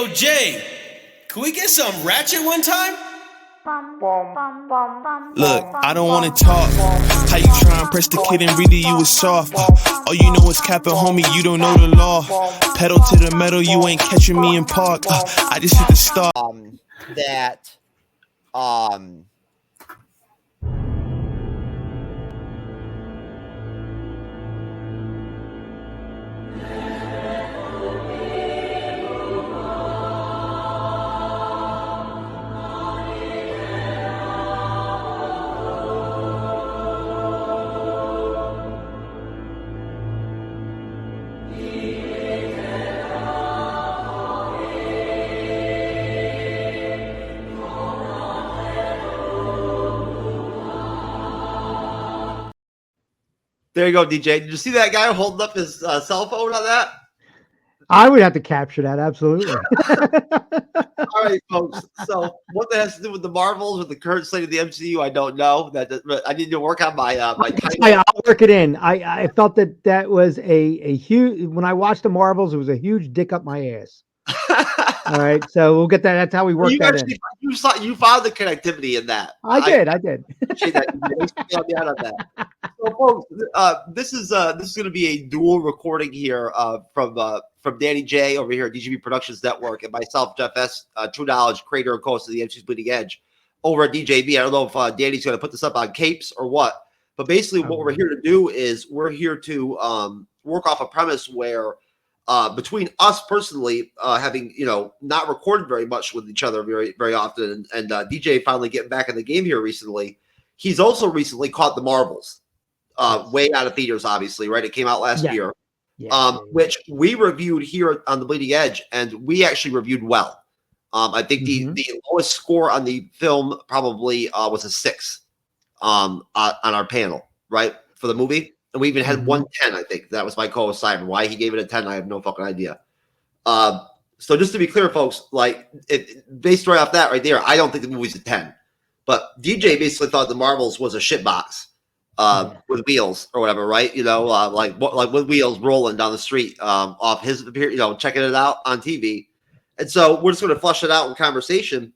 yo, Jay, can we get some ratchet one time? Look, I don't wanna talk. How you try and press the kid and really you was soft. All you know is capping, homie, you don't know the law. Pedal to the metal, you ain't catching me in park. I just hit the start. That there you go, DJ. Did you see that guy holding up his cell phone on that? I would have to capture that, absolutely. All right, folks. So, what that has to do with the Marvels or the current slate of the MCU, I don't know. But I need to work on my my title. I'll work it in. I felt that was a huge. When I watched the Marvels, it was a huge dick up my ass. All right, so we'll get that. That's how we work that in. You found the connectivity in that. I did. Appreciate that. Thanks for helping me out on that. So, folks, this is going to be a dual recording here from Danny J over here at DGB Productions Network and myself, Jeff S. True Knowledge, creator and host of the MCU'S Bleeding Edge, over at DJB. I don't know if Danny's going to put this up on capes or what, but basically what we're here to do is we're here to work off a premise where between us personally having not recorded very much with each other very very often, and DJ finally getting back in the game here recently, he's also recently caught the Marvels. Way out of theaters, obviously, right? It came out last year, which we reviewed here on the Bleeding Edge, and we actually reviewed well. I think the lowest score on the film probably was a 6 on our panel, right, for the movie, and we even had 110. I think that was my co-host Simon. Why he gave it a 10, I have no fucking idea. So just to be clear, folks, like based right off that right there, I don't think the movie's a 10, but DJ basically thought the Marvels was a shitbox. With wheels or whatever, right? Like with wheels rolling down the street off his, checking it out on TV. And so we're just going to flush it out in conversation.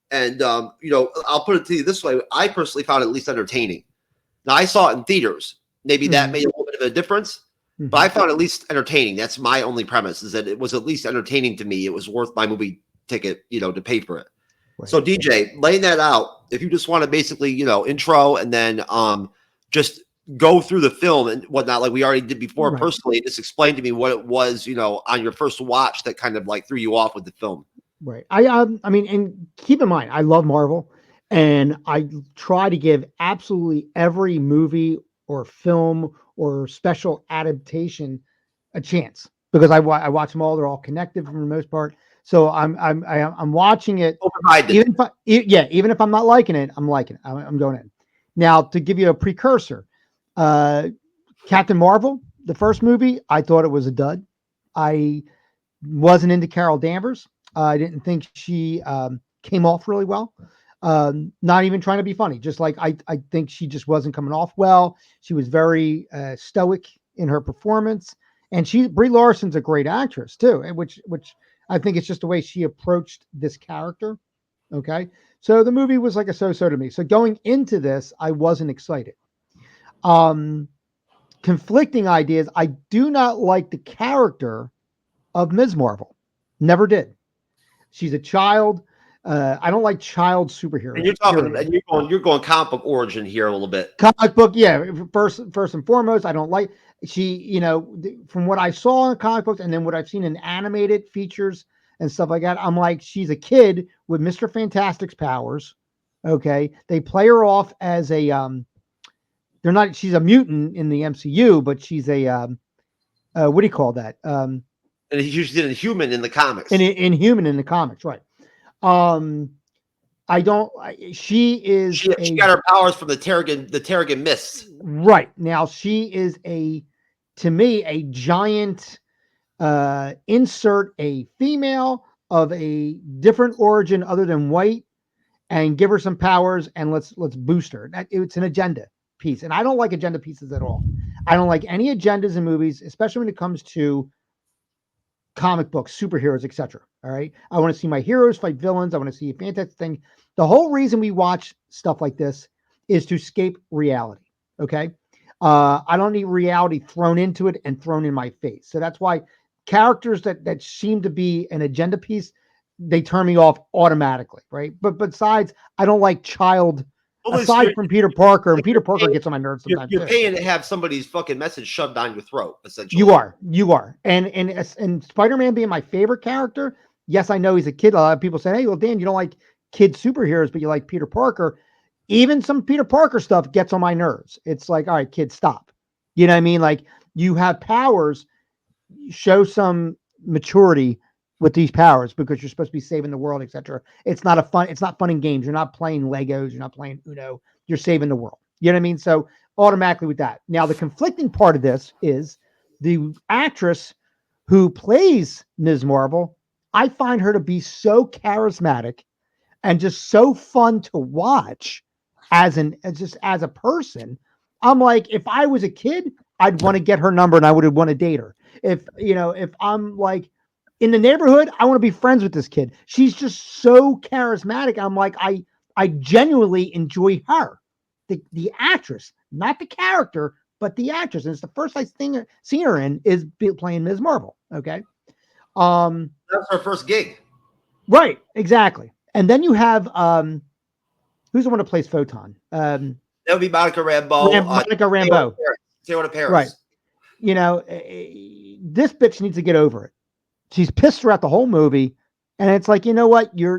And, I'll put it to you this way. I personally found it at least entertaining. Now, I saw it in theaters. Maybe that made a little bit of a difference, but I found it at least entertaining. That's my only premise, is that it was at least entertaining to me. It was worth my movie ticket, to pay for it. Right. So, DJ, laying that out, if you just want to basically, intro and then just go through the film and whatnot, like we already did before, personally, just explain to me what it was, on your first watch that kind of like threw you off with the film. Right. I mean, and keep in mind, I love Marvel, and I try to give absolutely every movie or film or special adaptation a chance, because I watch them all. They're all connected for the most part. So I'm watching it. Even if I'm not liking it, I'm liking it. I'm going in. Now, to give you a precursor, Captain Marvel, the first movie, I thought it was a dud. I wasn't into Carol Danvers. I didn't think she came off really well. Not even trying to be funny. Just like I think she just wasn't coming off well. She was very stoic in her performance. And Brie Larson's a great actress too, which I think it's just the way she approached this character. Okay. So the movie was like a so-so to me. So going into this, I wasn't excited. Conflicting ideas. I do not like the character of Ms. Marvel. Never did. She's a child. I don't like child superheroes. And you're talking, and you're going comic book origin here a little bit. Comic book, yeah. First and foremost, I don't like she. From what I saw in comic books, and then what I've seen in animated features and stuff like that, I'm like, she's a kid with Mr. Fantastic's powers. Okay, they play her off as a she's a mutant in the MCU, but she's a what do you call that? And she's a human in the comics. Inhuman in the comics, right? She got her powers from the Terrigen Mists. Right. Now she is to me a giant insert a female of a different origin other than white, and give her some powers, and let's boost her. It's an agenda piece, and I don't like agenda pieces at all. I don't like any agendas in movies, especially when it comes to comic books, superheroes, etc. All right. I want to see my heroes fight villains. I want to see a fantastic thing. The whole reason we watch stuff like this is to escape reality. Okay. I don't need reality thrown into it and thrown in my face. So that's why characters that seem to be an agenda piece, they turn me off automatically, right? But besides, I don't like child. Well, Aside from Peter Parker, and Peter Parker gets on my nerves sometimes you're too. paying to have somebody's fucking message shoved down your throat, essentially. You are, and Spider-Man being my favorite character. Yes, I know he's a kid. A lot of people say, "Hey, well, Dan, you don't like kid superheroes, but you like Peter Parker." Even some Peter Parker stuff gets on my nerves. It's like, all right, kid, stop. You know what I mean? Like, you have powers, show some maturity with these powers because you're supposed to be saving the world, etc. It's not fun in games. You're not playing Legos, you're not playing Uno, you're saving the world. You know what I mean? So automatically with that. Now the conflicting part of this is the actress who plays Ms. Marvel. I find her to be so charismatic and just so fun to watch as a person. I'm like, if I was a kid, I'd want to get her number and I would want to date her. If I'm like in the neighborhood, I want to be friends with this kid. She's just so charismatic. I'm like, I genuinely enjoy her, the actress, not the character, but the actress. And it's the first I seen her in is playing Ms. Marvel. Okay. That's her first gig. Right. Exactly. And then you have who's the one that plays Photon? That would be Monica Rambeau. Monica Rambeau. Taylor Paris. Right. You know, this bitch needs to get over it. She's pissed throughout the whole movie, and it's like, you know what? You're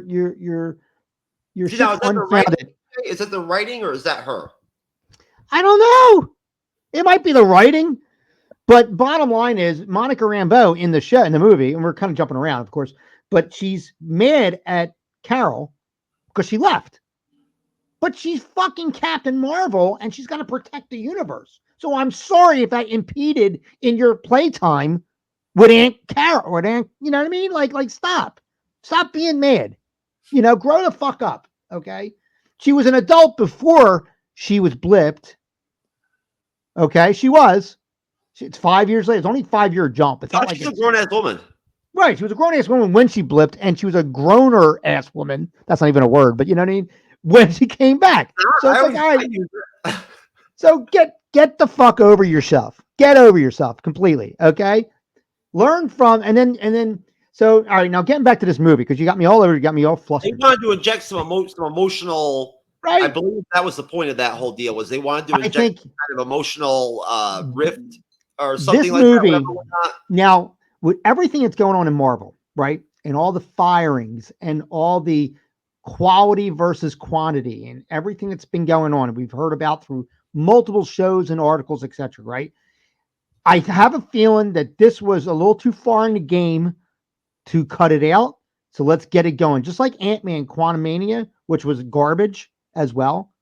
unfounded. Is it the writing or is that her? I don't know. It might be the writing, but bottom line is Monica Rambeau in the movie, and we're kind of jumping around, of course, but she's mad at Carol because she left. But she's fucking Captain Marvel, and she's got to protect the universe. So I'm sorry if that impeded in your playtime with Aunt Carol or Aunt, you know what I mean? Like stop being mad. Grow the fuck up. Okay. She was an adult before she was blipped. Okay. She was. It's 5 years later. It's only 5-year jump. It's not like she's a grown ass woman. Right. She was a grown ass woman when she blipped, and she was a growner ass woman. That's not even a word, but you know what I mean? When she came back. So it's like, all right. So get the fuck over yourself. Get over yourself completely. Okay. Learn from, and then, so, all right, now getting back to this movie, because you got me all over, you got me all flustered. They wanted to inject some emotional, right? I believe that was the point of that whole deal, was they wanted to inject some kind of emotional rift or something this like movie, that. Now, with everything that's going on in Marvel, right, and all the firings and all the quality versus quantity and everything that's been going on, and we've heard about through multiple shows and articles, etc., right? I have a feeling that this was a little too far in the game to cut it out. So let's get it going. Just like Ant-Man Quantumania, which was garbage as well.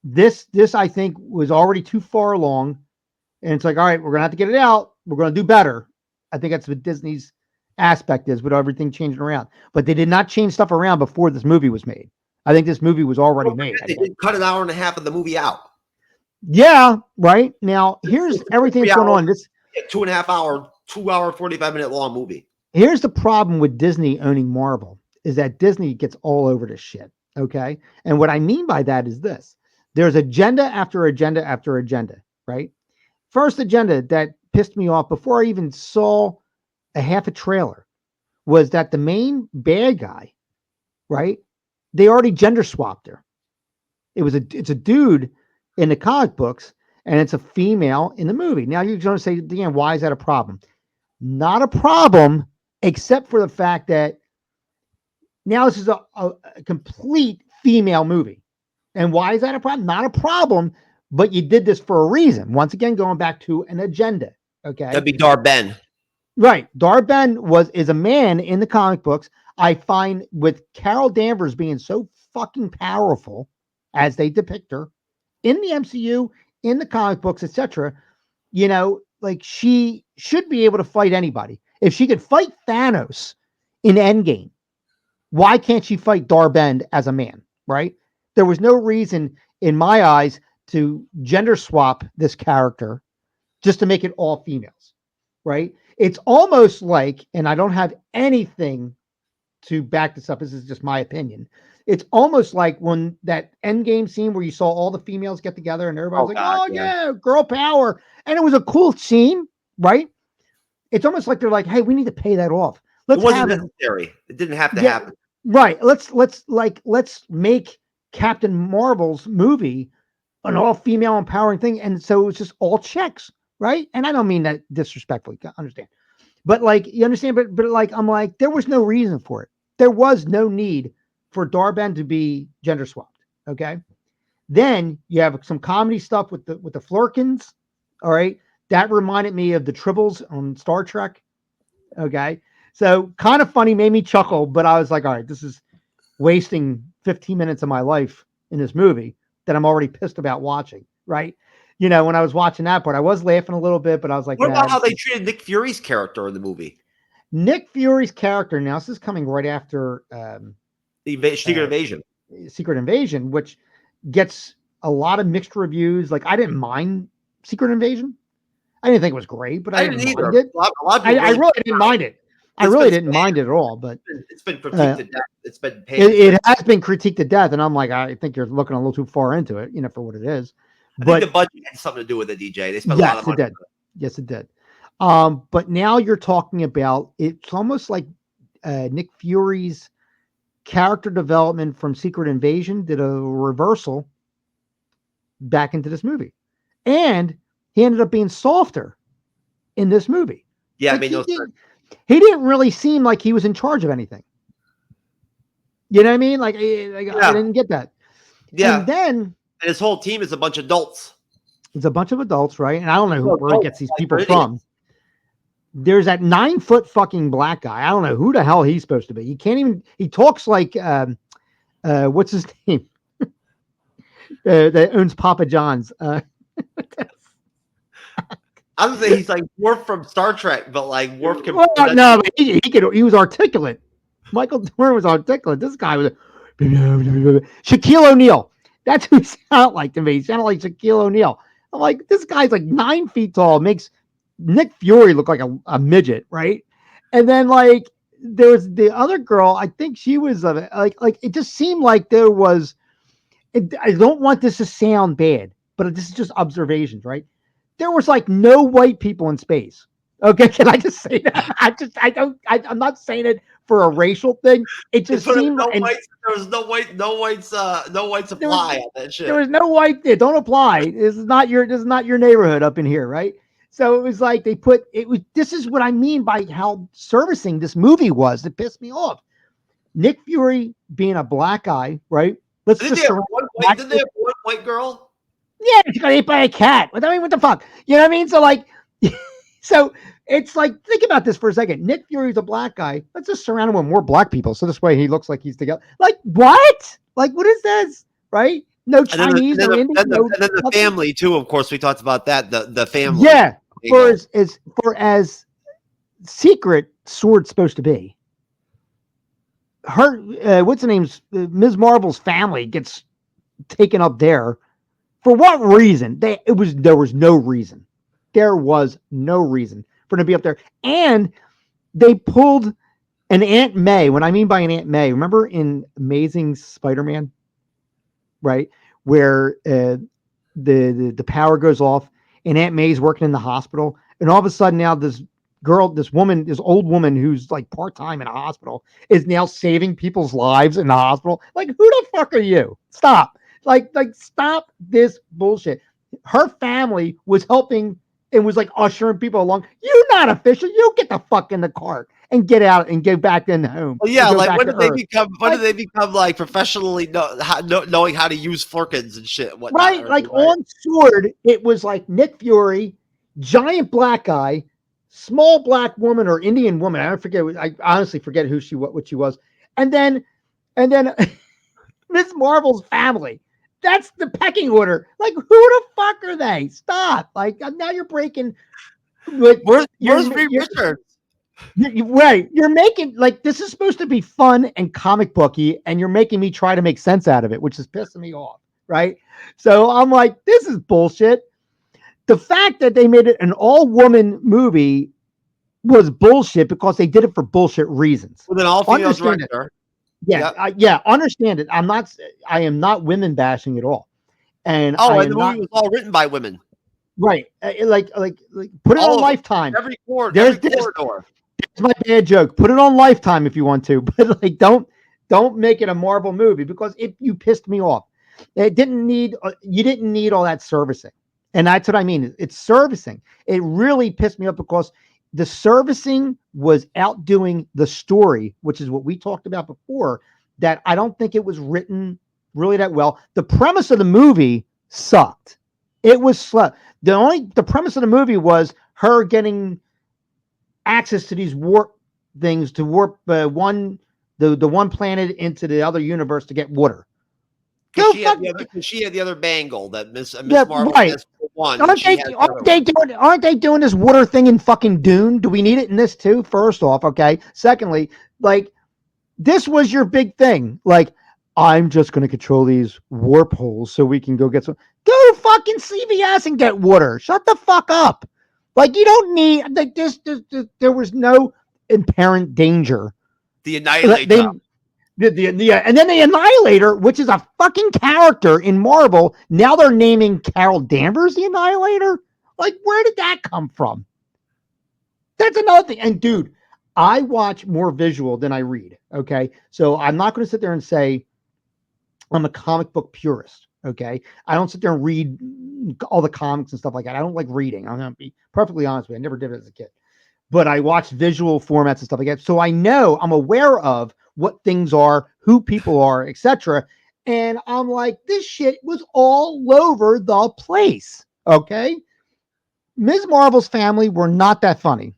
This I think was already too far along. And it's like, all right, we're going to have to get it out. We're going to do better. I think that's what Disney's aspect is with everything changing around. But they did not change stuff around before this movie was made. I think this movie was already made. They did cut an hour and a half of the movie out. Yeah, right. Now, here's everything that's going on. This 2.5 hour, 2 hour, 45-minute long movie. Here's the problem with Disney owning Marvel is that Disney gets all over this shit. Okay. And what I mean by that is this: there's agenda after agenda after agenda, right? First agenda that pissed me off before I even saw a half a trailer was that the main bad guy, right? They already gender swapped her. It's a dude in the comic books, and it's a female in the movie. Now you're going to say, Dan, why is that a problem? Not a problem, except for the fact that now this is a complete female movie. And why is that a problem? Not a problem, but you did this for a reason. Once again, going back to an agenda. Okay. That'd be dar-benn. Right. Dar-benn is a man in the comic books. I find with Carol Danvers being so fucking powerful as they depict her in the MCU, in the comic books, etc., like she should be able to fight anybody. If she could fight Thanos in Endgame, why can't she fight dar-benn as a man, right? There was no reason in my eyes to gender swap this character just to make it all females, right? It's almost like, and I don't have anything to back this up. This is just my opinion. It's almost like when that end game scene where you saw all the females get together and everybody's Oh like, God, "Oh yeah. yeah, girl power," and it was a cool scene, right? It's almost like they're like, "Hey, we need to pay that off. It Let's wasn't have it." necessary. It didn't have to Yeah, happen. right. Let's make Captain Marvel's movie an all female empowering thing, and so it was just all chicks, right? And I don't mean that disrespectfully. Understand? But like you understand, but like I'm like, there was no reason for it. There was no need for dar-benn to be gender swapped. Okay. Then you have some comedy stuff with the Flurkins. All right. That reminded me of the Tribbles on Star Trek. Okay. So kind of funny, made me chuckle, but I was like, all right, this is wasting 15 minutes of my life in this movie that I'm already pissed about watching. Right. You know, when I was watching that part, I was laughing a little bit, but I was like, What nah, about how they treated Nick Fury's character in the movie? Nick Fury's character. Now, this is coming right after The Secret Invasion. Secret Invasion, which gets a lot of mixed reviews. Like, I didn't mind Secret Invasion. I didn't think it was great, but I I didn't didn't either. mind it. A lot of people I really didn't mind it. I It's really been didn't mind it at all. But it's been critiqued to death. It's been it has been critiqued to death, and I'm like, I think you're looking a little too far into it, you know, for what it is. I think the But budget had something to do with it, DJ. They spent a lot of yes, it money. did. Yes, it did. But now you're talking about it's almost like Nick Fury's character development from Secret Invasion did a reversal back into this movie, and he ended up being softer in this movie. Yeah, Like it made no sense. he didn't really seem like he was in charge of anything. You know what I mean? Like, I didn't get that. Yeah, And then and his whole team is a bunch of adults. it's a bunch of adults, right? And I don't know where he gets these Like, people they're from. There's that 9-foot fucking black guy. I don't know who the hell he's supposed to be. He can't even. He talks like what's his name? That owns Papa John's. I would say he's like Worf from Star Trek, but like Worf can. Well, no, but he was articulate. Michael Dorn was articulate. This guy was Shaquille O'Neal. That's who he sounded like to me. He sounded like Shaquille O'Neal. I'm like, this guy's like 9 feet tall, makes Nick Fury look like a midget, right? And then like there was the other girl. I think she was like it just seemed like there was. I don't want this to sound bad, but this is just observations, right? There was like no white people in space. Okay, can I just say that? I'm not saying it for a racial thing. It just seemed there was no white supply on that shit. There was no white. Don't apply. This is not your neighborhood up in here, right? So it was like this is what I mean by how servicing this movie was. It pissed me off. Nick Fury being a black guy, right? Didn't they have one white girl? Yeah, she got ate by a cat. I mean, what the fuck? You know what I mean? So like, so it's like, think about this for a second. Nick Fury's a black guy. Let's just surround him with more black people. So this way he looks like he's together. Like, what? Like, what is this? Right? No Chinese, no Indian. And then the family too. Of course, we talked about that. The family. Yeah. For as secret Sword's supposed to be. Her, what's the name's Ms. Marvel's family gets taken up there. For what reason? There was no reason. There was no reason for them to be up there. And they pulled an Aunt May. What I mean by an Aunt May, remember in Amazing Spider-Man, right? Where the power goes off and Aunt May's working in the hospital. And all of a sudden now this old woman who's like part-time in a hospital is now saving people's lives in the hospital. Like, who the fuck are you? Stop. Like, stop this bullshit. Her family was helping and was like ushering people along. You're not official. You get the fuck in the cart and get out and get back in the home. Well, yeah, like when did they become? When did they become like professionally knowing how to use Flurkins and shit? Whatnot, right, like on Sword, it was like Nick Fury, giant black guy, small black woman or Indian woman. I forget. I honestly forget what she was. And then Miss Marvel's family. That's the pecking order. Like, who the fuck are they? Stop. Like, now you're breaking. Like, where's Reed Richards? Right. You're making, like, this is supposed to be fun and comic booky, and you're making me try to make sense out of it, which is pissing me off. Right. So I'm like, this is bullshit. The fact that they made it an all-woman movie was bullshit because they did it for bullshit reasons. With an all-female Understand it. director. Yeah, Yep. yeah, understand it. I am not women bashing at all, and I And am the not movie was all written by women. right. Like, put it All on of it. Lifetime. Every corridor. It's my bad joke. Put it on Lifetime if you want to, but like, don't make it a Marvel movie because you pissed me off. It didn't need you didn't need all that servicing, and that's what I mean. It's servicing. It really pissed me off because the servicing was outdoing the story, which is what we talked about before. That I don't think it was written really that well. The premise of the movie sucked. It was slow. The premise of the movie was her getting access to these warp things to warp the one planet into the other universe to get water. Because she had the other bangle that Miss Marvel right. has one. Aren't they doing this water thing in fucking Dune? Do we need it in this too? First off, okay. Secondly, like this was your big thing. Like, I'm just going to control these warp holes so we can go get some. Go to fucking CVS and get water. Shut the fuck up. Like, you don't need like this. There was no inherent danger. The Annihilator. And then the Annihilator, which is a fucking character in Marvel. Now they're naming Carol Danvers the Annihilator. Like, where did that come from? That's another thing. And dude, I watch more visual than I read. Okay. So I'm not going to sit there and say I'm a comic book purist. Okay. I don't sit there and read all the comics and stuff like that. I don't like reading. I'm going to be perfectly honest with you. I never did it as a kid, but I watch visual formats and stuff like that. So I know I'm aware of what things are, who people are, etc. And I'm like, this shit was all over the place. Okay. Ms. Marvel's family were not that funny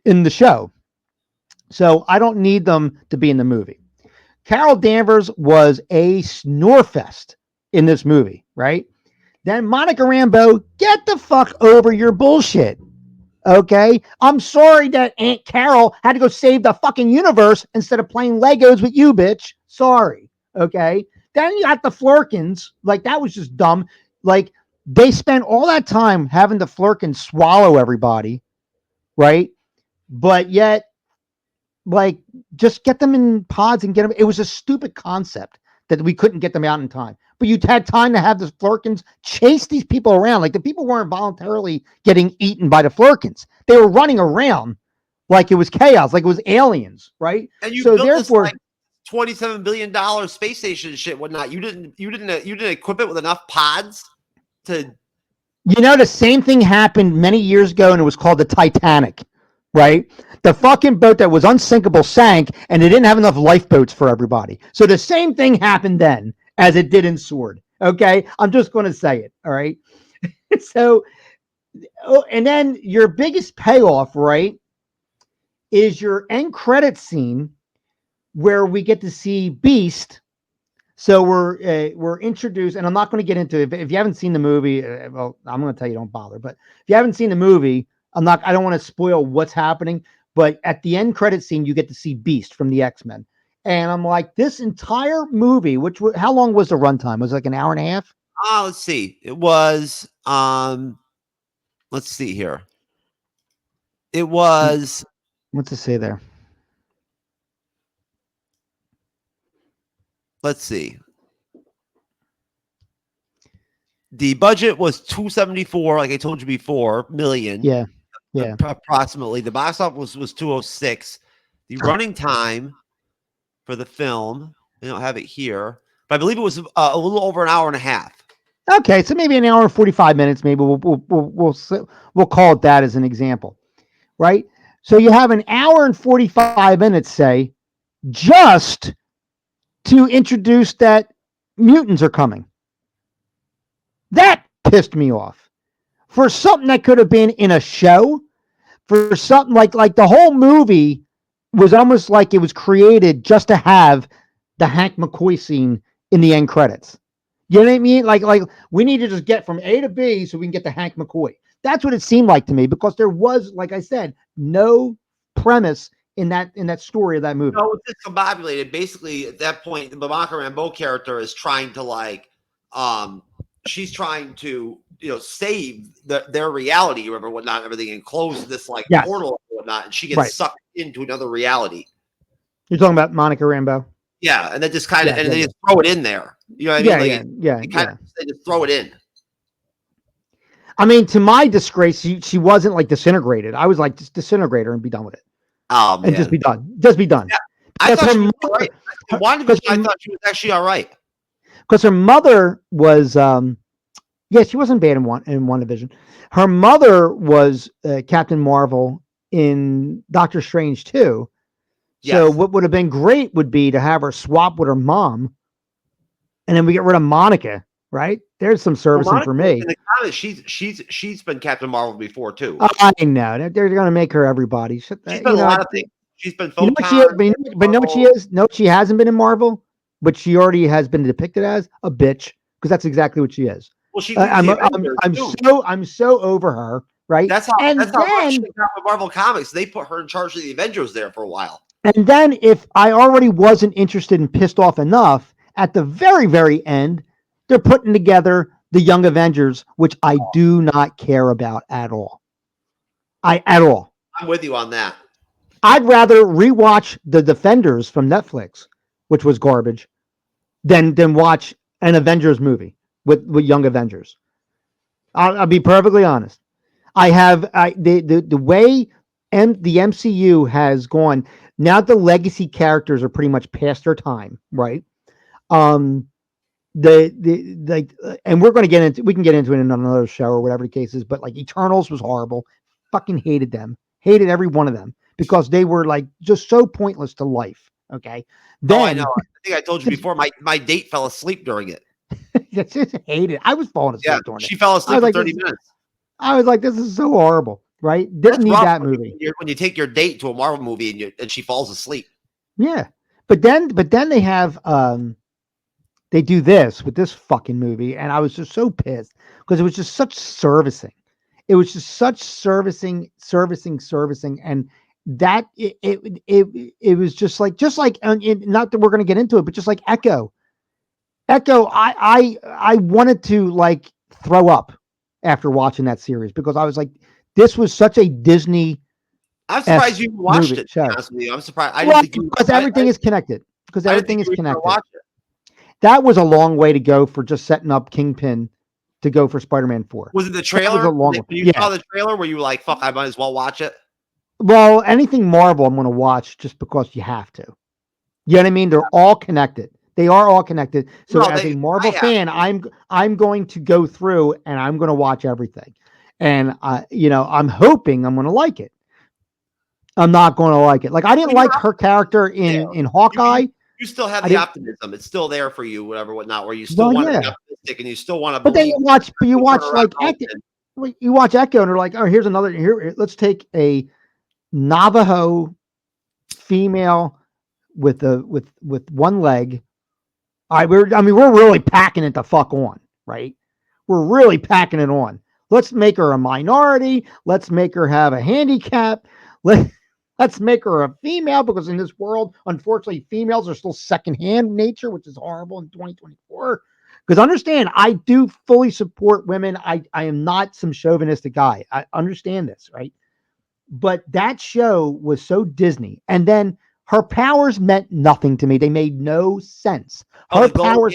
in the show. So I don't need them to be in the movie. Carol Danvers was a snorefest in this movie, right? Then Monica Rambeau, get the fuck over your bullshit. Okay? I'm sorry that Aunt Carol had to go save the fucking universe instead of playing Legos with you, bitch. Sorry. Okay? Then you got the Flurkins. Like, that was just dumb. Like, they spent all that time having the Flurkins swallow everybody, right? But yet, like, just get them in pods and get them. It was a stupid concept that we couldn't get them out in time. But you had time to have the Flurkins chase these people around. Like, the people weren't voluntarily getting eaten by the Flurkins. They were running around like it was chaos, like it was aliens, right? And you built this like $27 billion space station shit, whatnot. You didn't equip it with enough pods to. You know, the same thing happened many years ago, and it was called the Titanic, right? The fucking boat that was unsinkable sank, and they didn't have enough lifeboats for everybody. So the same thing happened then as it did in Sword. Okay, I'm just going to say it. All right. So, and then your biggest payoff, right, is your end credit scene where we get to see Beast. So we're introduced, and I'm not going to get into it. If you haven't seen the movie, well, I'm going to tell you don't bother. But if you haven't seen the movie, I don't want to spoil what's happening. But at the end credit scene, you get to see Beast from the X-Men, and I'm like, this entire movie, how long was the runtime? Was it like an hour and a half? Let's see. It was let's see here. It was. What's it say there? Let's see. The budget was $274, like I told you before, million. Yeah. Approximately. The box office was 206. The running time for the film, I don't have it here, but I believe it was a little over an hour and a half. Okay, so maybe an hour and 45 minutes. Maybe we'll call it that as an example, right? So you have an hour and 45 minutes, say, just to introduce that mutants are coming. That pissed me off. For something that could have been in a show, for something like the whole movie was almost like it was created just to have the Hank McCoy scene in the end credits. You know what I mean? Like we need to just get from A to B so we can get to Hank McCoy. That's what it seemed like to me, because there was, like I said, no premise in that story of that movie. No, it's discombobulated. Basically, at that point, the Monica Rambeau character is trying to she's trying to, save their reality or whatnot, everything, and close this like Yes. portal and whatnot, and she gets Right. sucked into another reality. You're talking about Monica Rambeau? Yeah, and then just kind of, Yeah, and yeah, they yeah. just throw it in there. You know what I mean? Yeah, Like yeah, yeah. they just throw it in. I mean, to my disgrace, she wasn't like disintegrated. I was like, just disintegrate her and be done with it, Oh man, and just be done. Just be done. Yeah, I Because thought her she was all mother, right. In WandaVision, I thought she was actually all right. because her mother was, yeah, she wasn't bad in WandaVision. Her mother was Captain Marvel in Doctor Strange too. So Yes. what would have been great would be to have her swap with her mom, and then we get rid of Monica. Right? There's some Well, servicing Monica, for me. in the comics, she's been Captain Marvel before too. I know they're going to make her everybody. She's been a lot of things. She's been You know what she is, Photon. but you know what she is? No, she hasn't been in Marvel, but she already has been depicted as a bitch because that's exactly what she is. Well, she leads the Avengers too. I'm so over her, right? That's how And much then she got with Marvel Comics. They put her in charge of the Avengers there for a while. if I already wasn't interested and pissed off enough, at the very end, they're putting together the Young Avengers, which I do not care about at all. At all. I'm with you on that. I'd rather rewatch The Defenders from Netflix, which was garbage, than watch an Avengers movie with Young Avengers. I'll be perfectly honest. The way the MCU has gone now. The legacy characters are pretty much past their time, right? And we can get into it in another show or whatever the case is. But like Eternals was horrible. Fucking hated them. Hated every one of them because they were like just so pointless to life. Okay. Then I know. I think I told you before. My date fell asleep during it. just hated it. I was falling asleep during it. She fell asleep for 30 minutes. I was like, this is so horrible, right? Didn't need that movie. When you take your date to a Marvel movie and she falls asleep. Yeah. But then they have they do this with this fucking movie, and I was just so pissed because it was just such servicing. It was just such servicing, and that it was just like not that we're going to get into it, but just like Echo. I wanted to like throw up after watching that series because I was like, this was such a Disney. I'm surprised you watched it. I'm surprised. Because everything is connected. Because everything is connected. That was a long way to go for just setting up Kingpin to go for Spider-Man 4. Was it the trailer? When you saw the trailer, were you like, "Fuck, I might as well watch it"? Well, anything Marvel, I'm going to watch just because you have to. You know what I mean? They're all connected. They are all connected. So as a Marvel fan, I'm going to go through and I'm going to watch everything. And I'm hoping I'm going to like it. I'm not going to like it. Like I didn't like her character in Hawkeye. You still have the optimism. It's still there for you, whatnot, where you still want to be optimistic and you still want to believe. But then you watch like Echo, you watch Echo and they're like, oh, here's another here. Let's take a Navajo female with one leg. We're really packing it the fuck on, right? We're really packing it on. Let's make her a minority. Let's make her have a handicap. Let's make her a female because in this world, unfortunately, females are still secondhand nature, which is horrible in 2024. Because understand, I do fully support women. I am not some chauvinistic guy. I understand this, right? But that show was so Disney. And then her powers meant nothing to me. They made no sense. Her powers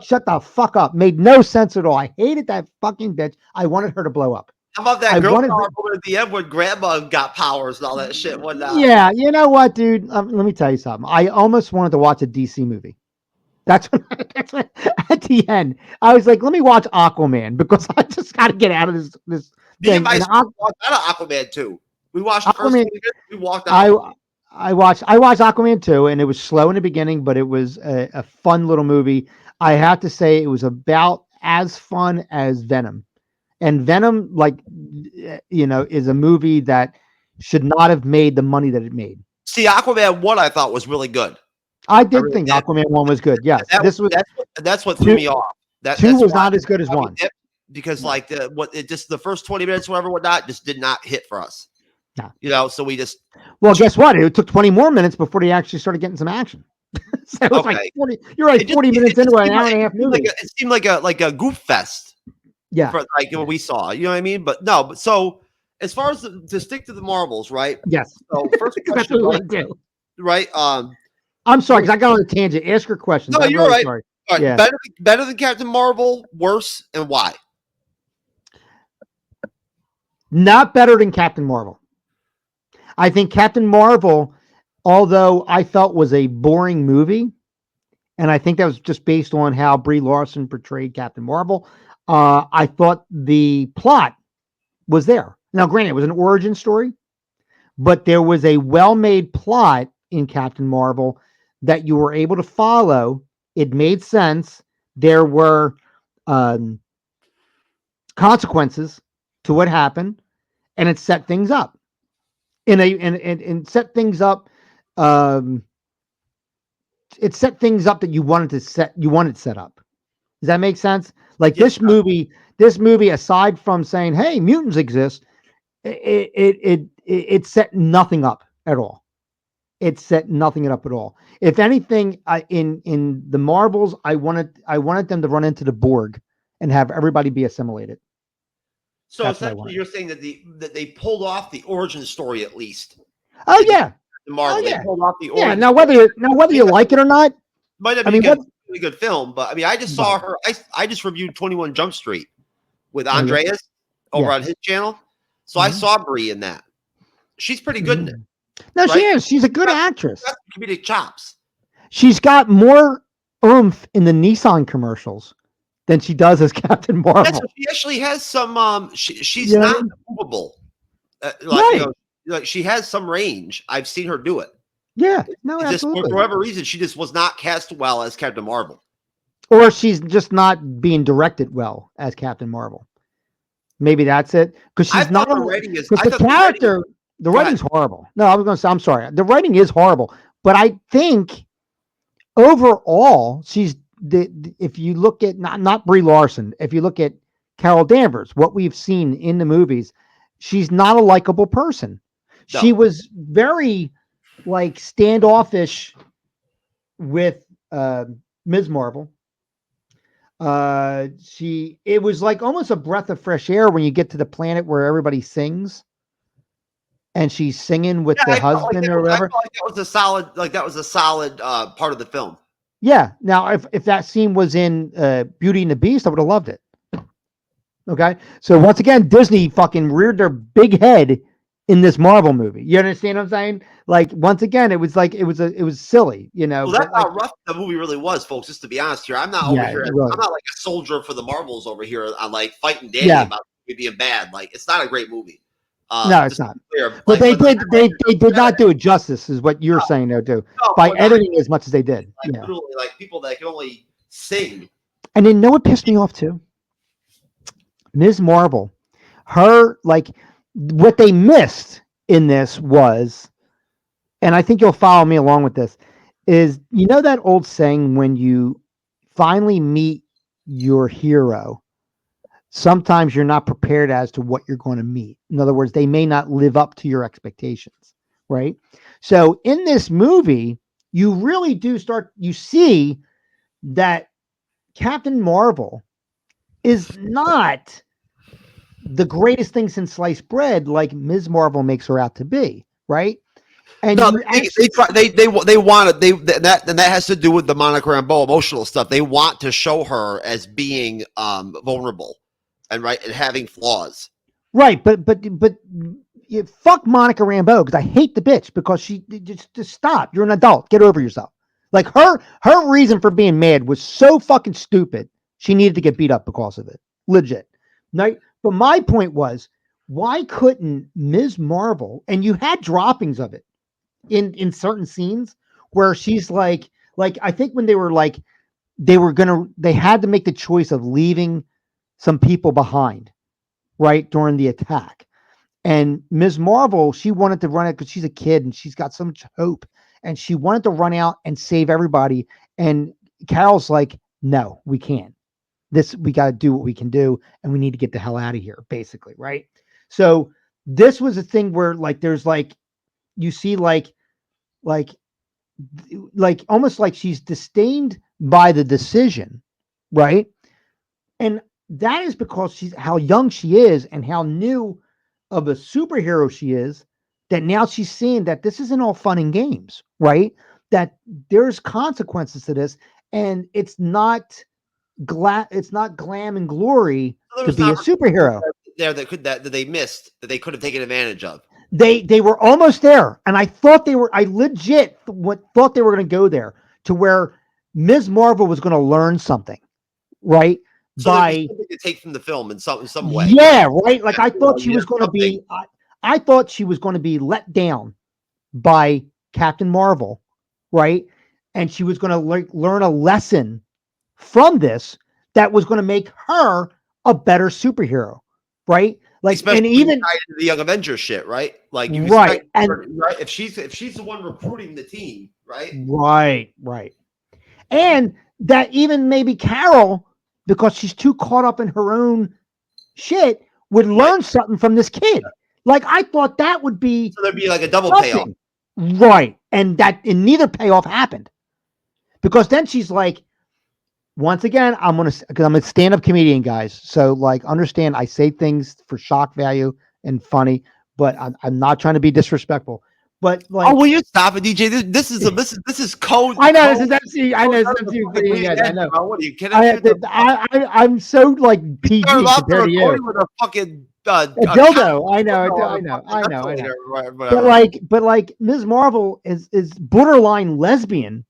shut the fuck up. Made no sense at all. I hated that fucking bitch. I wanted her to blow up. How about that girl power moment at the end when Grandma got powers and all that shit? Yeah, you know what, dude? Let me tell you something. I almost wanted to watch a DC movie. That's when at the end, I was like, let me watch Aquaman because I just got to get out of this thing. Me and walked out of Aquaman too. We watched Aquaman. We walked out. I watched Aquaman 2, and it was slow in the beginning, but it was a fun little movie. I have to say it was about as fun as Venom. And Venom, is a movie that should not have made the money that it made. See, Aquaman 1 I thought was really good. I did think Aquaman 1 was good. Yes. That's what threw me off. Two was not as good as 1. Because the first 20 minutes, whatnot, just did not hit for us. No. So we just. Well, guess what? It took 20 more minutes before they actually started getting some action. So it was like Okay. 40. You're like 40 minutes into an hour and a half movie. It seemed like a goof fest Yeah. for like what we saw. You know what I mean? But no. But so as far as to stick to the Marvels, right? Yes. So first Because that's question, what we right? do. Right. I'm sorry, because I got on a tangent. Ask your questions. No, I'm you're really right. sorry. All right. Yeah. Better than Captain Marvel, worse, and why? Not better than Captain Marvel. I think Captain Marvel, although I felt was a boring movie, and I think that was just based on how Brie Larson portrayed Captain Marvel, I thought the plot was there. Now, granted, it was an origin story, but there was a well-made plot in Captain Marvel that you were able to follow. It made sense. There were um, consequences to what happened, and it set things up and set things up. Um, it set things up that you wanted set up. Does that make sense? Like Yes. this movie, aside from saying, "Hey, mutants exist," it set nothing up at all. It set nothing up at all. If anything, in the Marvels, I wanted them to run into the Borg and have everybody be assimilated. So That's what I essentially, wanted. you're saying that they pulled off the origin story at least. Oh In yeah, the Marvel, they yeah, pulled off the yeah. origin Now story. whether you like it or not, Might not I be a mean, what? really good film, but I mean, I just Right. saw her. I just reviewed 21 Jump Street with Oh yeah, Andreas over yeah. on his channel. So I Mhm. saw Brie in that. She's pretty good in it, Mhm. No, she right? is. She's a good Got, actress. got some comedic chops. She's got more oomph in the Nissan commercials than she does as Captain Yeah, so Marvel. she actually has some. She's You know what I not mean? movable. Like Right. like she has some range. I've seen her do it. Yeah. No, It's just for absolutely. whatever reason, she just was not cast well as Captain Marvel. Or she's just not being directed well as Captain Marvel. Maybe that's it. Because I she's thought not the writing is. because I the thought the writing. character, the Go ahead. writing's horrible. No, I was gonna say, I'm sorry. The writing is horrible. But I think overall, she's if you look at not Brie Larson, if you look at Carol Danvers, what we've seen in the movies, she's not a likable person. She No. was very like standoffish with Ms. Marvel. She it was like almost a breath of fresh air when you get to the planet where everybody sings and she's singing with Yeah, the husband or I whatever. felt like that was a solid part of the film. Yeah. Now, if that scene was in Beauty and the Beast, I would have loved it. Okay. So once again, Disney fucking reared their big head in this Marvel movie. You understand what I'm saying? Like once again, it was like it was silly, Well, that's but like how rough the movie really was, folks. Just to be honest here, I'm not over yeah, here. really. I'm not like a soldier for the Marvels over here. I'm like fighting Danny Yeah. about it being bad. Like it's not a great movie. No, it's Just to not. be clear, But like, they but like, did they did not do it justice, is what you're saying though, too. no, By but not editing as much as they did. like Yeah. literally like people that can only sing. And then know what pissed me off too? Ms. Marvel, her like what they missed in this was, and I think you'll follow me along with this, is that old saying when you finally meet your hero, sometimes you're not prepared as to what you're going to meet. In other words, they may not live up to your expectations, right? So in this movie, you really do you see that Captain Marvel is not the greatest thing since sliced bread, like Ms. Marvel makes her out to be, right? And No, you they actually, try, they wanted that has to do with the Monica Rambeau emotional stuff. They want to show her as being vulnerable and right and having flaws. right? But fuck Monica Rambeau because I hate the bitch because she just stop. You're an adult. Get over yourself. Like her reason for being mad was so fucking stupid. She needed to get beat up because of it. Legit. Right? But my point was, why couldn't Ms. Marvel, and you had droppings of it in certain scenes where she's like I think when they were like they had to make the choice of leaving some people behind, right, during the attack. And Ms. Marvel, she wanted to run it because she's a kid and she's got so much hope. And she wanted to run out and save everybody. And Carol's like, no, we can't. We got to do what we can do. And we need to get the hell out of here, basically. Right. So this was a thing where like there's like you see like like almost like she's disdained by the decision, right? And that is because she's how young she is and how new of a superhero she is, that now she's seeing that this isn't all fun and games, right? That there's consequences to this, and it's not glam and glory So there to was be an a superhero. there that they missed that they could have taken advantage of. They were almost there, and I legit thought they were going to go there to where Ms. Marvel was going to learn something, right? So there'd By be something to take from the film in some way. yeah, right. Like I You know, thought she you was have going to something. be. I thought she was going to be let down by Captain Marvel, right? And she was going to learn a lesson from this that was going to make her a better superhero, right? Like, Especially and when you even tie into the Young Avengers shit, right? Like you right, expect and her, right? If she's the one recruiting the team, right? right, and that even maybe Carol, because she's too caught up in her own shit, would Right. learn something from this kid. Like I thought that would be So there'd be like a double payoff. something, right? And neither payoff happened because then she's like, once again, because I'm a stand-up comedian, guys. So like, understand, I say things for shock value and funny, but I'm not trying to be disrespectful. But Oh, like, will you stop it, DJ? This is code. I know this Code, is MC. I code know this out is of the MC fucking comedian, bleeding guys. I edge, know. bro. What are you kidding me? I'm so like You started PG off the compared to you. recording with a fucking A dildo. I know. I know. I know. I know. Right, But whatever. like Ms. Marvel is borderline lesbian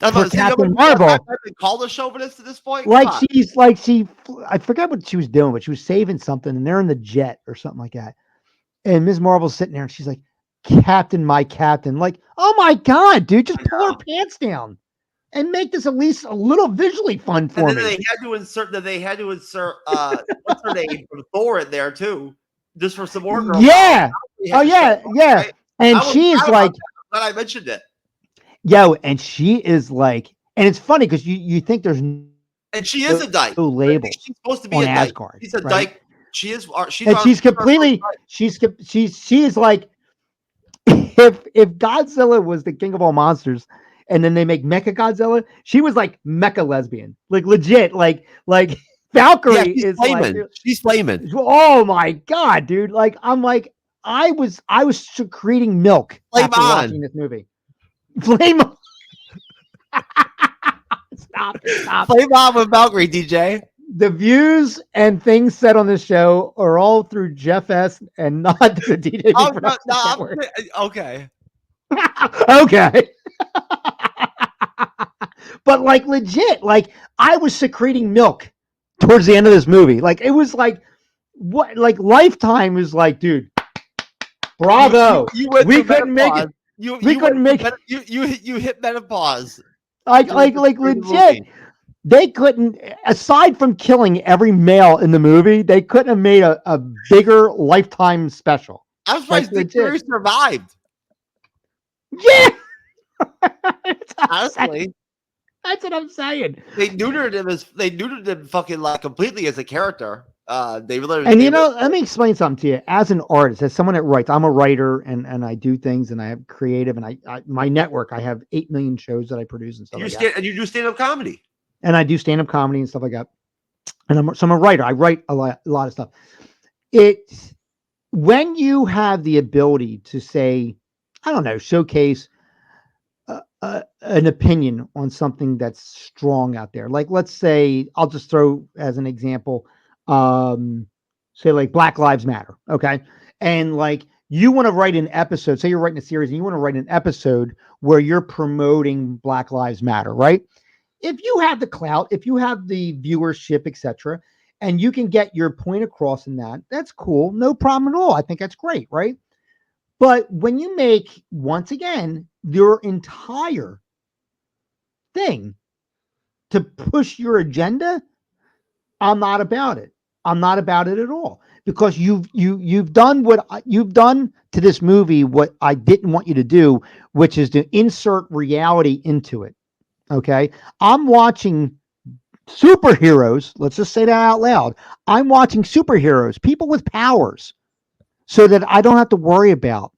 I'm for about to say, Captain I've Marvel. been called a chauvinist to this point. Come Like on. I forget what she was doing, but she was saving something, and they're in the jet or something like that. And Ms. Marvel's sitting there, and she's like, "Captain, my captain!" Like, oh my god, dude, just I pull her know. pants down and make this at least a little visually fun And for then me. they had to insert what's her name from Thor in there too, just for some more girl power. Yeah. They Oh had to show yeah, it, yeah. right? And I was she is mad about like, that. I'm glad I mentioned it. yo, and she is like, and it's funny because you think there's And she is a dyke. no I think labels she's supposed to be on a dyke. Asgard, She's a right? dyke. She is. And she's completely, she is like, if Godzilla was the king of all monsters, and then they make Mecha Godzilla, she was like Mecha lesbian, like legit, like Yeah, Valkyrie she's is like, flaming. She's flaming. oh my god, dude, like I'm like, I was secreting milk Flame after on. watching this movie. Flame on. Stop. Flame on with Valkyrie, DJ. The views and things said on this show are all through Jeff S. and not the DW Oh no, Productions no, Network. okay. Okay. But like legit, like I was secreting milk towards the end of this movie. Like it was like what like Lifetime was like, dude, bravo. You went We through couldn't make menopause. it. We couldn't make it. You hit menopause. Like During like the legit. movie. They couldn't, aside from killing every male in the movie, they couldn't have made a bigger Lifetime special. I'm Like surprised Nick Fury legit. survived. Yeah. Honestly, That's what I'm saying. they neutered him fucking like completely as a character. They really And they you know, really, let me explain something to you. As an artist, as someone that writes, I'm a writer and I do things and I have creative and I my network, I have 8 million shows that I produce and stuff like that. and you do stand up comedy. And I do stand-up comedy and stuff like that. And I'm a writer. I write a lot of stuff. It when you have the ability to say, I don't know, showcase an opinion on something that's strong out there. Like, let's say, I'll just throw as an example, say like Black Lives Matter. Okay. And like, you want to write an episode, say you're writing a series and you want to write an episode where you're promoting Black Lives Matter, right? If you have the clout, if you have the viewership, etc., and you can get your point across in that, that's cool. No problem at all. I think that's great, right? But when you make, once again, your entire thing to push your agenda, I'm not about it. I'm not about it at all because you've done you've done to this movie what I didn't want you to do, which is to insert reality into it. Okay, I'm watching superheroes. Let's just say that out loud. I'm watching superheroes, people with powers, so that I don't have to worry about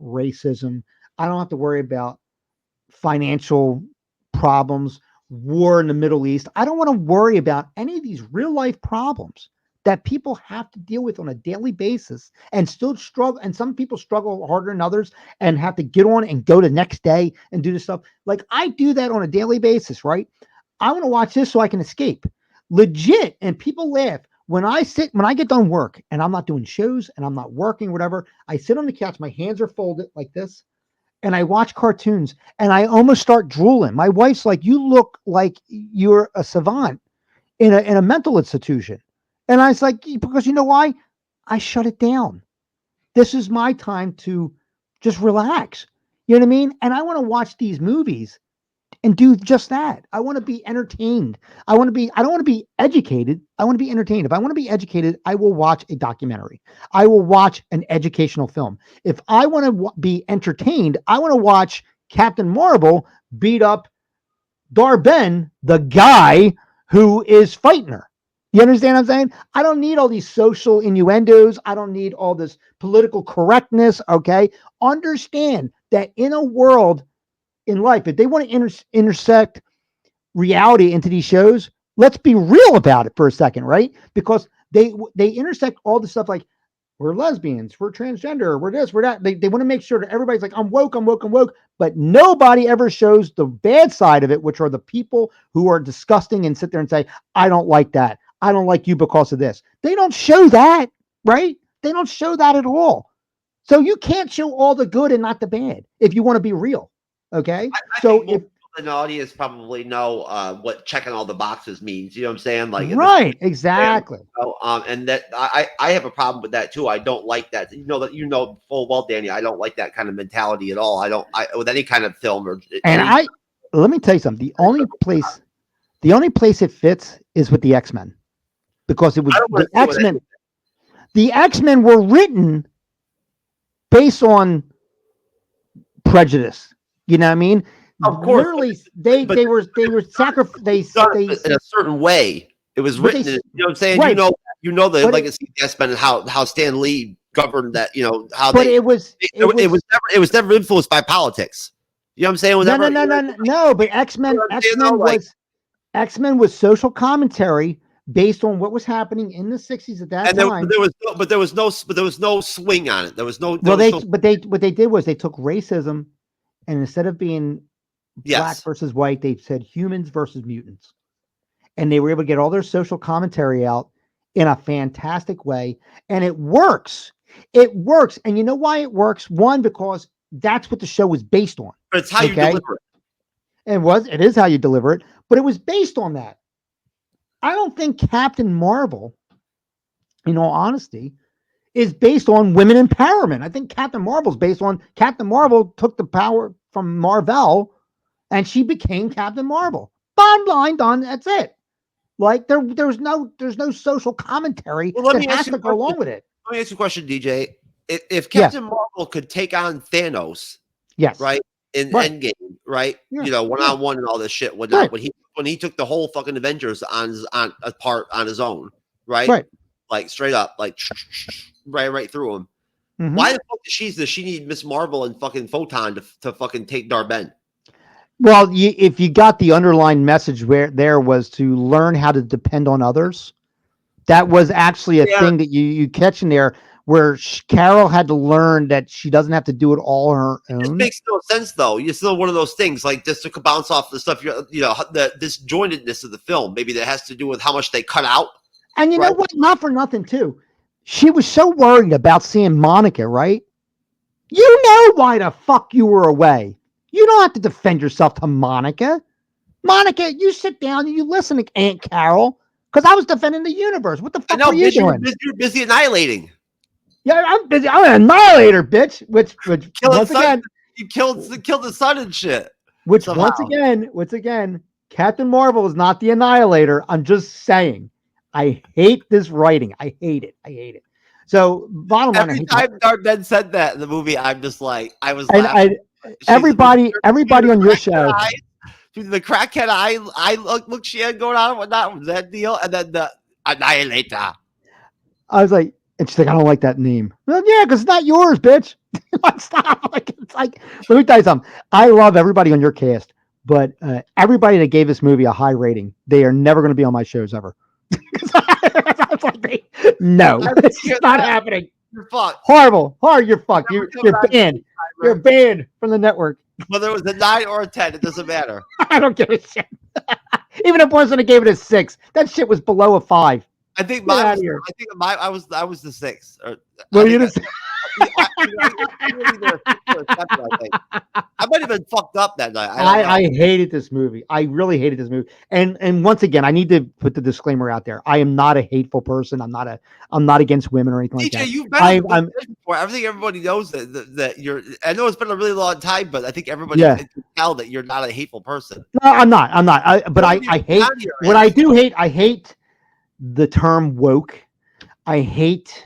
racism. I don't have to worry about financial problems, war in the Middle East. I don't want to worry about any of these real life problems that people have to deal with on a daily basis and still struggle. And some people struggle harder than others and have to get on and go the next day and do this stuff. Like I do that on a daily basis, right? I want to watch this so I can escape. Legit. And people laugh. When I get done work and I'm not doing shows and I'm not working, whatever, I sit on the couch, my hands are folded like this, and I watch cartoons and I almost start drooling. My wife's like, you look like you're a savant in a mental institution. And I was like, because you know why? I shut it down. This is my time to just relax. You know what I mean? And I want to watch these movies and do just that. I want to be entertained. I don't want to be educated. I want to be entertained. If I want to be educated, I will watch a documentary. I will watch an educational film. If I want to be entertained, I want to watch Captain Marvel beat up dar-benn, the guy who is fighting her. You understand what I'm saying? I don't need all these social innuendos. I don't need all this political correctness. Okay. Understand that in a world in life, if they want to intersect reality into these shows, let's be real about it for a second, right? Because they intersect all the stuff like we're lesbians, we're transgender, we're this, we're that. They want to make sure that everybody's like, I'm woke, but nobody ever shows the bad side of it, which are the people who are disgusting and sit there and say, I don't like that. I don't like you because of this. They don't show that, right? They don't show that at all. So you can't show all the good and not the bad if you want to be real. Okay. I so think most people in the audience probably know what checking all the boxes means. You know what I'm saying? Like, right, exactly. And that I have a problem with that too. I don't like that. You know full well, Danny. I don't like that kind of mentality at all. I with any kind of film or. Let me tell you something. The only place it fits is with the X-Men, because it was the X-Men. The X-Men were written based on prejudice. You know what I mean? Of course, literally, they were sacrificed in a certain way. It was written. You know what I'm saying? Right. You know the legacy of X-Men and how Stan Lee governed that. You know how. But it was never influenced by politics. You know what I'm saying? No. But X-Men was social commentary based on what was happening in the 60s at that time. There was no swing on it. There was no. What they did was they took racism, and instead of being black versus white, they said humans versus mutants, and they were able to get all their social commentary out in a fantastic way, and it works. It works, and you know why it works? One, because that's what the show was based on. But it's how you deliver it. It is how you deliver it, but it was based on that. I don't think Captain Marvel, in all honesty, is based on women empowerment. I think Captain Marvel's based on Captain Marvel took the power from Marvel and she became Captain Marvel. Bottom line, done. That's it. Like there's no social commentary that has to go along with it. Let me ask you a question, DJ. If Captain Marvel could take on Thanos, right, in Endgame, right, one-on-one and all this shit, when he took the whole fucking Avengers on his own, right, like straight up, like right through him. Mm-hmm. Why the fuck does she need Miss Marvel and fucking Photon to fucking take dar-benn? Well, if you got the underlying message where there was to learn how to depend on others, that was actually a thing that you catch in there, where Carol had to learn that she doesn't have to do it all on her own. It makes no sense, though. It's still one of those things, like just to bounce off the stuff, the disjointedness of the film. Maybe that has to do with how much they cut out. And you know what? Not for nothing, too. She was so worried about seeing Monica, right? You know why the fuck you were away. You don't have to defend yourself to Monica. Monica, you sit down and you listen to Aunt Carol, because I was defending the universe. What the fuck were you doing? You're busy annihilating. Yeah, I'm busy. I'm an annihilator, bitch. Which once again, you killed the sun and shit. Which once again, Captain Marvel is not the annihilator. I'm just saying, I hate this writing. I hate it. So bottom line, every time dar-benn said that in the movie, I'm just like, I was laughing. Everybody on your show, the crackhead eye look she had going on, whatnot, was that deal, and then the annihilator. I was like. And she's like, I don't like that name. Well, yeah, because it's not yours, bitch. Like, stop. Like, it's like, let me tell you something. I love everybody on your cast, but everybody that gave this movie a high rating, they are never going to be on my shows ever. It's like no, I it's hear just not that. happening. You're fucked. Horrible. Hard, you're fucked. Never You're come back banned. You're Timer. banned from the network. Whether it was a 9 or a 10, it doesn't matter. I don't give a shit. Even if Poison gave it a 6, that shit was below a 5. I think Get mine out was. of here. I think my. I was the 6. Or Well, I you think just I was either a 6 or a 7, I think. I might have been fucked up that night. I don't know. I hated this movie. I really hated this movie. And once again, I need to put the disclaimer out there. I am not a hateful person. I'm not against women or anything like DJ, that. you've been on I'm the before. I think everybody knows that you're. I know it's been a really long time, but I think everybody Yeah. can tell that you're not a hateful person. no, I'm not. But I hate Out of your what ass. I do hate. I hate the term woke. I hate,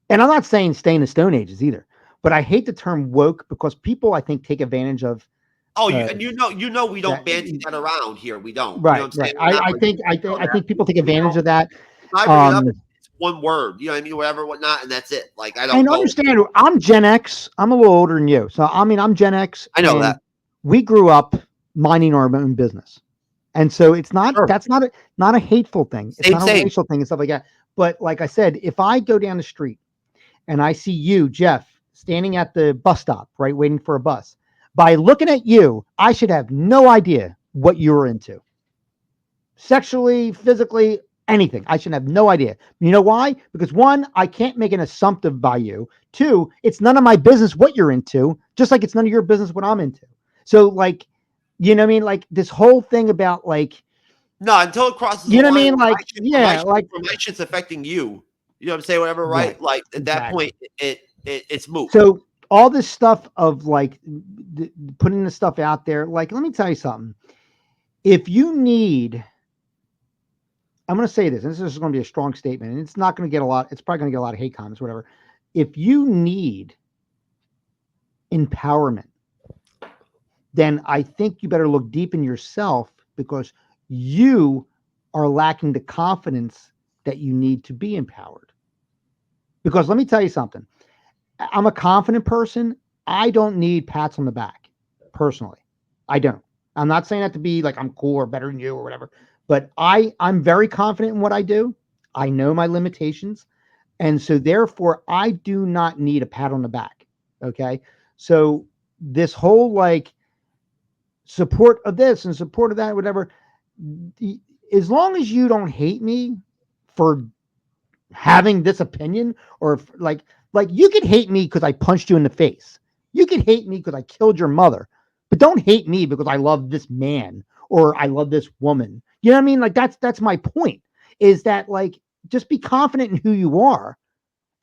and I'm not saying stay in the Stone Ages either, but I hate the term woke because people, I think, take advantage of. Oh, Uh, and you know, we don't that- banty that around here. We don't. You know Right, what I'm saying? right. We're not I think people take advantage of that. When I bring it up, Um, it's one word. You know what I mean? Whatever, whatnot, and that's it. Like I don't and go. understand, I'm Gen X. I'm a little older than you, so I mean, I'm Gen X. I know and that. we grew up minding our own business, and so it's not. Sure. That's not a hateful thing. It's not a Same. racial thing and stuff like that. But like I said, if I go down the street and I see you, Jeff, standing at the bus stop, right, waiting for a bus, by looking at you, I should have no idea what you're into, sexually, physically, anything. I should have no idea. You know why? Because one, I can't make an assumptive by you. Two, it's none of my business what you're into, just like it's none of your business what I'm into. So, like, you know what I mean? Like this whole thing about like, No, until it crosses. you the know what I line mean? where Like, yeah, like my shit's affecting you. You know what I'm saying? Whatever, right? right, Like at that exactly. point, it's moot. So all this stuff of like putting the stuff out there, like, let me tell you something. If you need, I'm going to say this, and this is going to be a strong statement, and it's not going to get a lot, it's probably going to get a lot of hate comments, whatever. If you need empowerment, then I think you better look deep in yourself because you are lacking the confidence that you need to be empowered. Because let me tell you something. I'm a confident person. I don't need pats on the back, personally. I don't. I'm not saying that to be like I'm cool or better than you or whatever, but I'm very confident in what I do. I know my limitations. And so therefore I do not need a pat on the back. Okay. So this whole like support of this and support of that, whatever, as long as you don't hate me for having this opinion or like you could hate me because I punched you in the face. You could hate me because I killed your mother, but don't hate me because I love this man or I love this woman. You know what I mean? Like that's my point is that like, just be confident in who you are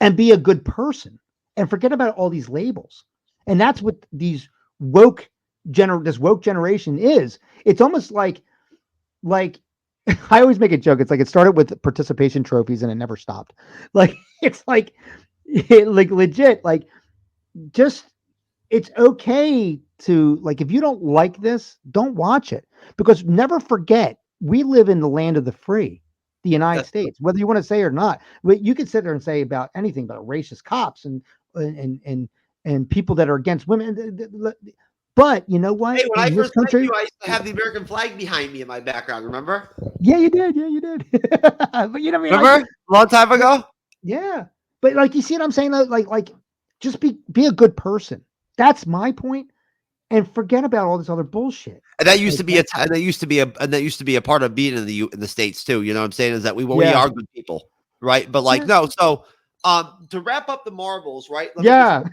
and be a good person and forget about all these labels. And that's what these this woke generation is. It's almost like I always make a joke. It's like it started with participation trophies and it never stopped. Like it's like legit. Like just it's okay to like if you don't like this, don't watch it because never forget we live in the land of the free, the United States. Whether you want to say it or not, you could sit there and say about anything about racist cops and people that are against women. But you know what? Hey, when I In this first met country, you, I used to have the American flag behind me in my background. Remember? yeah, you did. Yeah, you did. But you know what I mean? Remember? A long time ago. Yeah. But like you see what I'm saying? Like just be a good person. That's my point. And forget about all this other bullshit. And that used to be a part of being in the States too. You know what I'm saying? Is that we are good people, right? But like no, so to wrap up the Marvels, right? Yeah.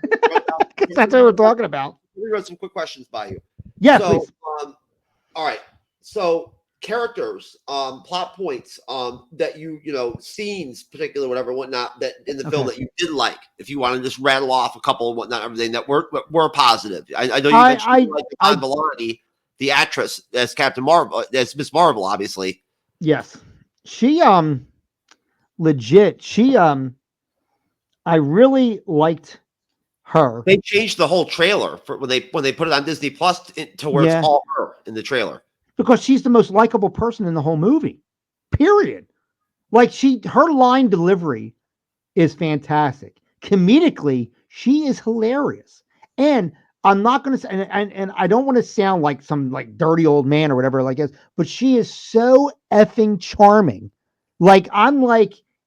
That's what we're talking about. Let me run some quick questions by you. Yeah, so, please. All right. So characters, plot points, that you know, scenes, particular, whatever, whatnot, that in the film that you did like. If you want to just rattle off a couple and whatnot, everything that were positive. I know you mentioned like Vellani, the actress as Captain Marvel, as Miss Marvel, obviously. Yes, she legit. She I really liked her. They changed the whole trailer for when they put it on Disney Plus to where it's all her in the trailer. Because she's the most likable person in the whole movie. Period. Like her line delivery is fantastic. Comedically, She is hilarious. And I'm not going to say, and I don't want to sound like some like dirty old man or whatever like this, but she is so effing charming. Like I'm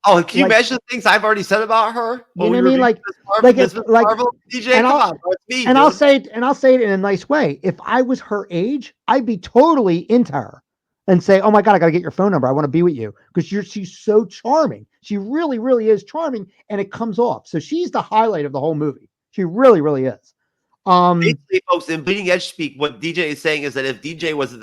Oh, can you like imagine the things I've already said about her you when know we what I mean? reviewed If Miss like, Marvel? DJ, and come I'll on, bro. It's me, and dude. I'll say it in a nice way. If I was her age, I'd be totally into her and say, "Oh my god, I got to get your phone number. I want to be with you because she's so charming. She really, really is charming, and it comes off. So she's the highlight of the whole movie. She really, really is. Basically, folks, in Bleeding Edge speak, what DJ is saying is that if DJ was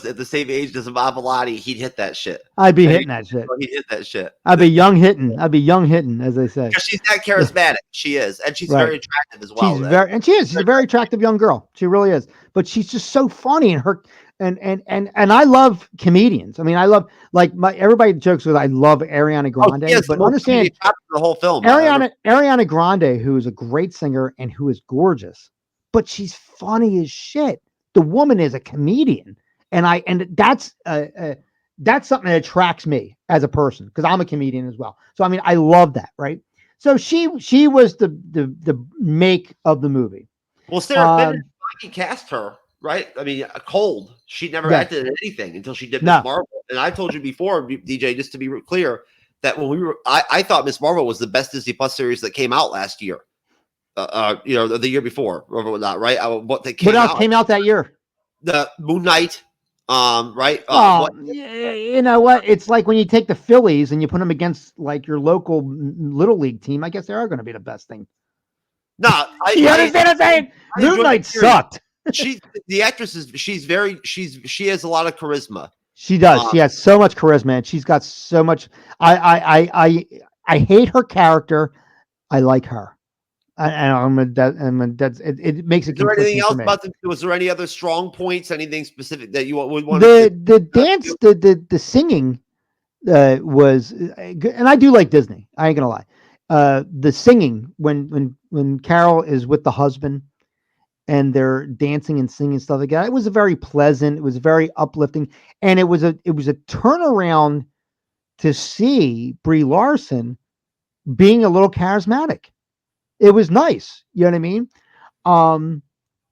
at the same age as Mavalati, he'd hit that shit. I'd be hitting that shit. He'd hit that shit. I'd be young hitting. I'd be young hitting, as they say. Because she's that charismatic. She is. And she's Right. very attractive as well. She's a very attractive young girl. She really is. But she's just so funny and her and I love comedians. I mean, I love everybody jokes with I love Ariana Grande, but understand the whole film. Ariana Grande, who is a great singer and who is gorgeous, but she's funny as shit. The woman is a comedian, and that's something that attracts me as a person because I'm a comedian as well. So I mean, I love that, right? So she was the make of the movie. Well, Sarah Finn cast her, right? I mean, cold. She never acted in anything until she did Miss Marvel. And I told you before, DJ, just to be clear, that when I thought Miss Marvel was the best Disney Plus series that came out last year. The year before or whatnot, right? What else came out that year? The Moon Knight. Right. You know what? It's like when you take the Phillies and you put them against like your local little league team. I guess they are going to be the best thing. No, you understand what I'm saying? Moon Knight sucked. The actress is. She has a lot of charisma. She does. She has so much charisma, and she's got so much. I hate her character. I like her. It makes it. Is there anything else about them? Was there any other strong points? Anything specific that you would want? The dance, the singing was good, and I do like Disney. I ain't gonna lie. The singing when Carol is with the husband and they're dancing and singing stuff like that, it was a very pleasant. It was very uplifting, and it was a turnaround to see Brie Larson being a little charismatic. It was nice, you know what I mean?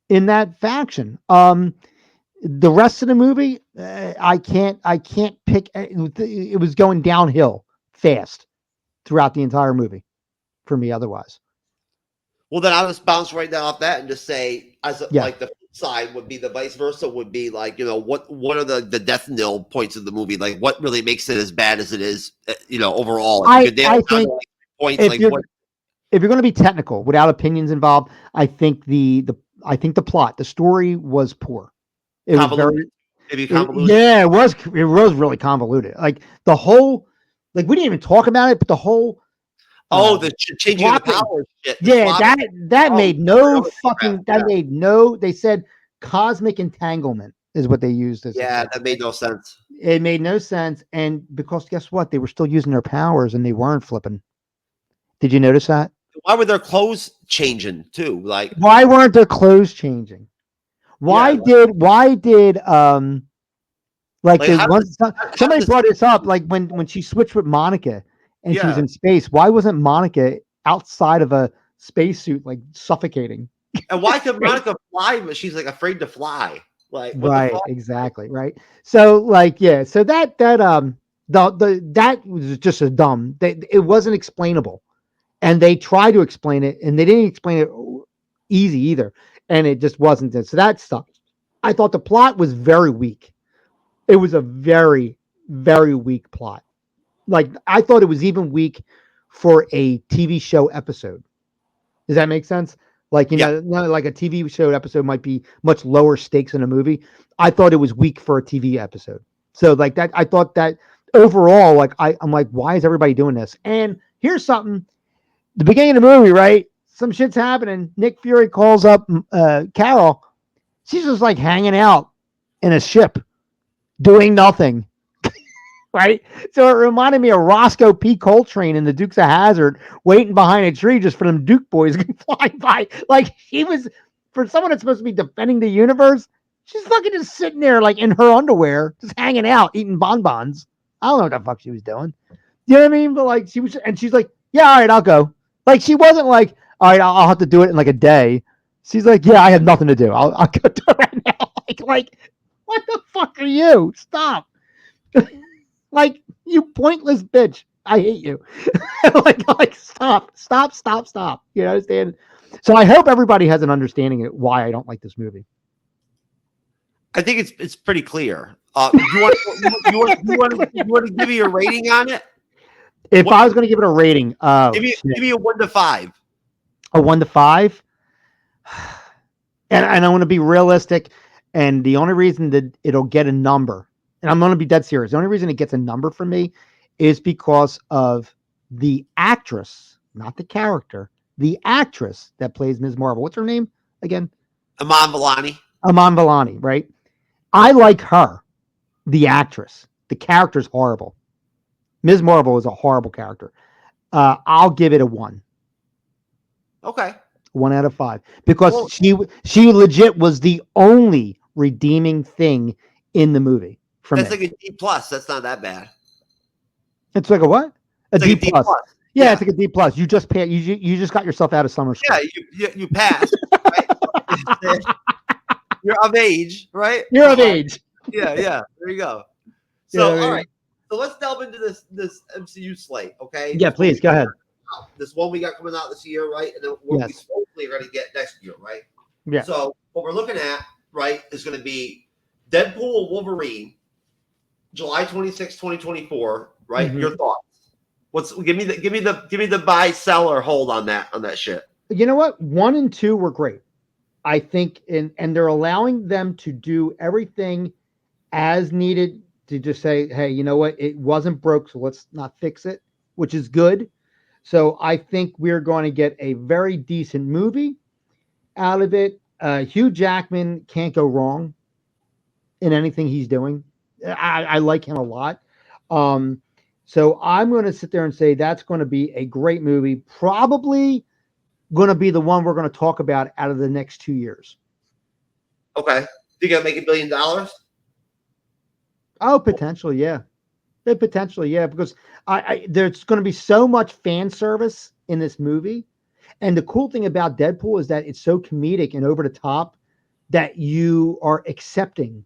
In that faction. The rest of the movie, I can't pick. It was going downhill fast throughout the entire movie for me. Otherwise, well, then I'll just bounce right down off that and just say, like the flip side would be the vice versa. Would be like, what are the death knell points of the movie? Like, what really makes it as bad as it is? Overall, I think points if you're going to be technical without opinions involved, I think the plot, the story was poor. It was very convoluted. It was really convoluted. Like the whole, we didn't even talk about it, but the whole. The changing of the powers shit. That made no fucking. That made no. They said cosmic entanglement is what they used as. Yeah, that made no sense. It made no sense, and because guess what? They were still using their powers, and they weren't flipping. Did you notice that? Why were their clothes changing too? Like, why weren't their clothes changing? Why did somebody brought this up, like when she switched with Monica and she was in space, why wasn't Monica outside of a spacesuit like suffocating? And why could Monica fly, but she's like afraid to fly? Like, right, exactly, right. So so that was just a dumb. It wasn't explainable. And they tried to explain it, and they didn't explain it easy either. And it just wasn't it. So that sucked. I thought the plot was very weak. It was a very, very weak plot. Like, I thought it was even weak for a TV show episode. Does that make sense? Like, like a TV show episode might be much lower stakes in a movie. I thought it was weak for a TV episode. So, like that, I thought that overall, like, I'm like, why is everybody doing this? And here's something. The beginning of the movie, right? Some shit's happening. Nick Fury calls up Carol. She's just like hanging out in a ship, doing nothing. Right? So it reminded me of Roscoe P. Coltrane in the Dukes of Hazzard, waiting behind a tree just for them Duke boys to fly by. Like, she was, for someone that's supposed to be defending the universe, she's fucking just sitting there like in her underwear, just hanging out, eating bonbons. I don't know what the fuck she was doing. You know what I mean? But like, she was, and she's like, yeah, all right, I'll go. Like, she wasn't like, all right, I'll have to do it in like a day. She's like, yeah, I have nothing to do. I'll go do it right now. Like, what the fuck are you? Stop. Like, you pointless bitch. I hate you. like, stop. You understand? So I hope everybody has an understanding of why I don't like this movie. I think it's pretty clear. You want to give me a rating on it? If I was going to give it a rating, Give me a 1 to 5. a 1 to 5, and I want to be realistic. And the only reason that it'll get a number, and I'm going to be dead serious, the only reason it gets a number from me is because of the actress, not the character, the actress that plays Ms. Marvel. What's her name again? Iman Vellani. Iman Vellani, right? I like her, the actress. The character's horrible. Ms. Marvel is a horrible character. I'll give it a 1. Okay. 1 out of 5, because she legit was the only redeeming thing in the movie for That's me. like a D plus. That's not that bad. It's like a what? A It's D like a D plus. plus. Yeah, it's like a D plus. You just pay. You just got yourself out of summer school. Yeah, you passed. Right? You're of age, right? You're of age. Yeah. There you go. So Yeah, all right. So let's delve into this MCU slate, okay? Yeah, please go ahead. This one we got coming out this year, right? And then what we supposedly are going to get next year, right? Yeah. So what we're looking at, right, is going to be Deadpool and Wolverine, July 26, 2024, right? Mhm. Your thoughts? Give me the buy, sell, or hold on that shit. You know what? 1 and 2 were great. I think, and they're allowing them to do everything as needed to just say, hey, you know what? It wasn't broke, so let's not fix it, which is good. So I think we're going to get a very decent movie out of it. Hugh Jackman can't go wrong in anything he's doing. I like him a lot. So I'm going to sit there and say that's going to be a great movie. Probably going to be the one we're going to talk about out of the next 2 years. Okay. You gonna make $1 billion? Oh, potentially, yeah. Potentially, yeah, because there's going to be so much fan service in this movie. And the cool thing about Deadpool is that it's so comedic and over the top that you are accepting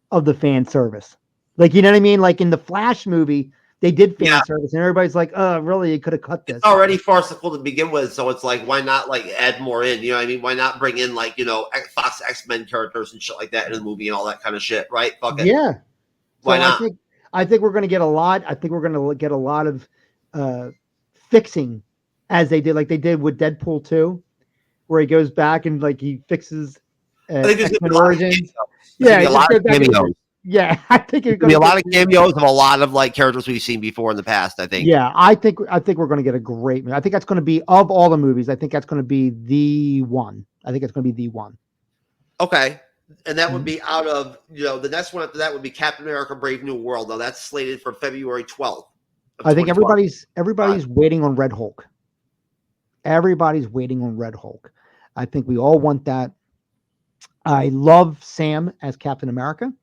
of the fan service. Like, you know what I mean? Like in the Flash movie, they did fan service and everybody's like, oh, really? You could have cut this. It's already farcical to begin with. So it's like, why not like add more in? You know what I mean? Why not bring in like, Fox X-Men characters and shit like that in the movie and all that kind of shit, right? Fuck it. Yeah. Why not? I think we're going to get a lot. I think we're going to get a lot of fixing as they did, like they did with Deadpool 2, where he goes back and like he fixes I think there's X-Men a lot of Origins. Yeah, a lot of cameos. Yeah, I think there's gonna be a lot of cameos of a lot of like characters we've seen before in the past. I think. Yeah, I think we're going to get a great movie. I think that's going to be, of all the movies, I think that's going to be the one. I think it's going to be the one. Okay. And that would be out of, the next one after that would be Captain America: Brave New World. Now that's slated for February 12th. I think everybody's waiting on Red Hulk. Everybody's waiting on Red Hulk. I think we all want that. I love Sam as Captain America.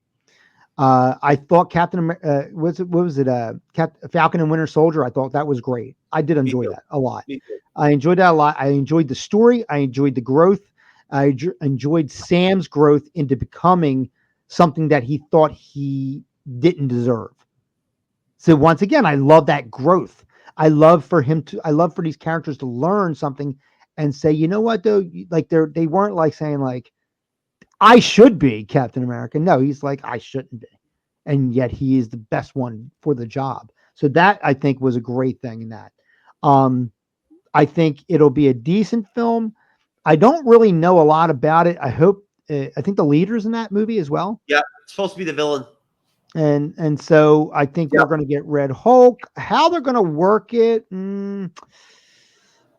I thought Falcon and Winter Soldier. I thought that was great. I did enjoy that a lot. I enjoyed that a lot. I enjoyed the story. I enjoyed the growth. I enjoyed Sam's growth into becoming something that he thought he didn't deserve. So once again, I love that growth. I love for these characters to learn something and say, you know what, though, like they weren't like saying like, I should be Captain America. No, he's like, I shouldn't be. And yet he is the best one for the job. So that I think was a great thing in that. I think it'll be a decent film. I don't really know a lot about it. I think the leader's in that movie as well. Yeah, it's supposed to be the villain. And so I think we're going to get Red Hulk. How they're going to work it,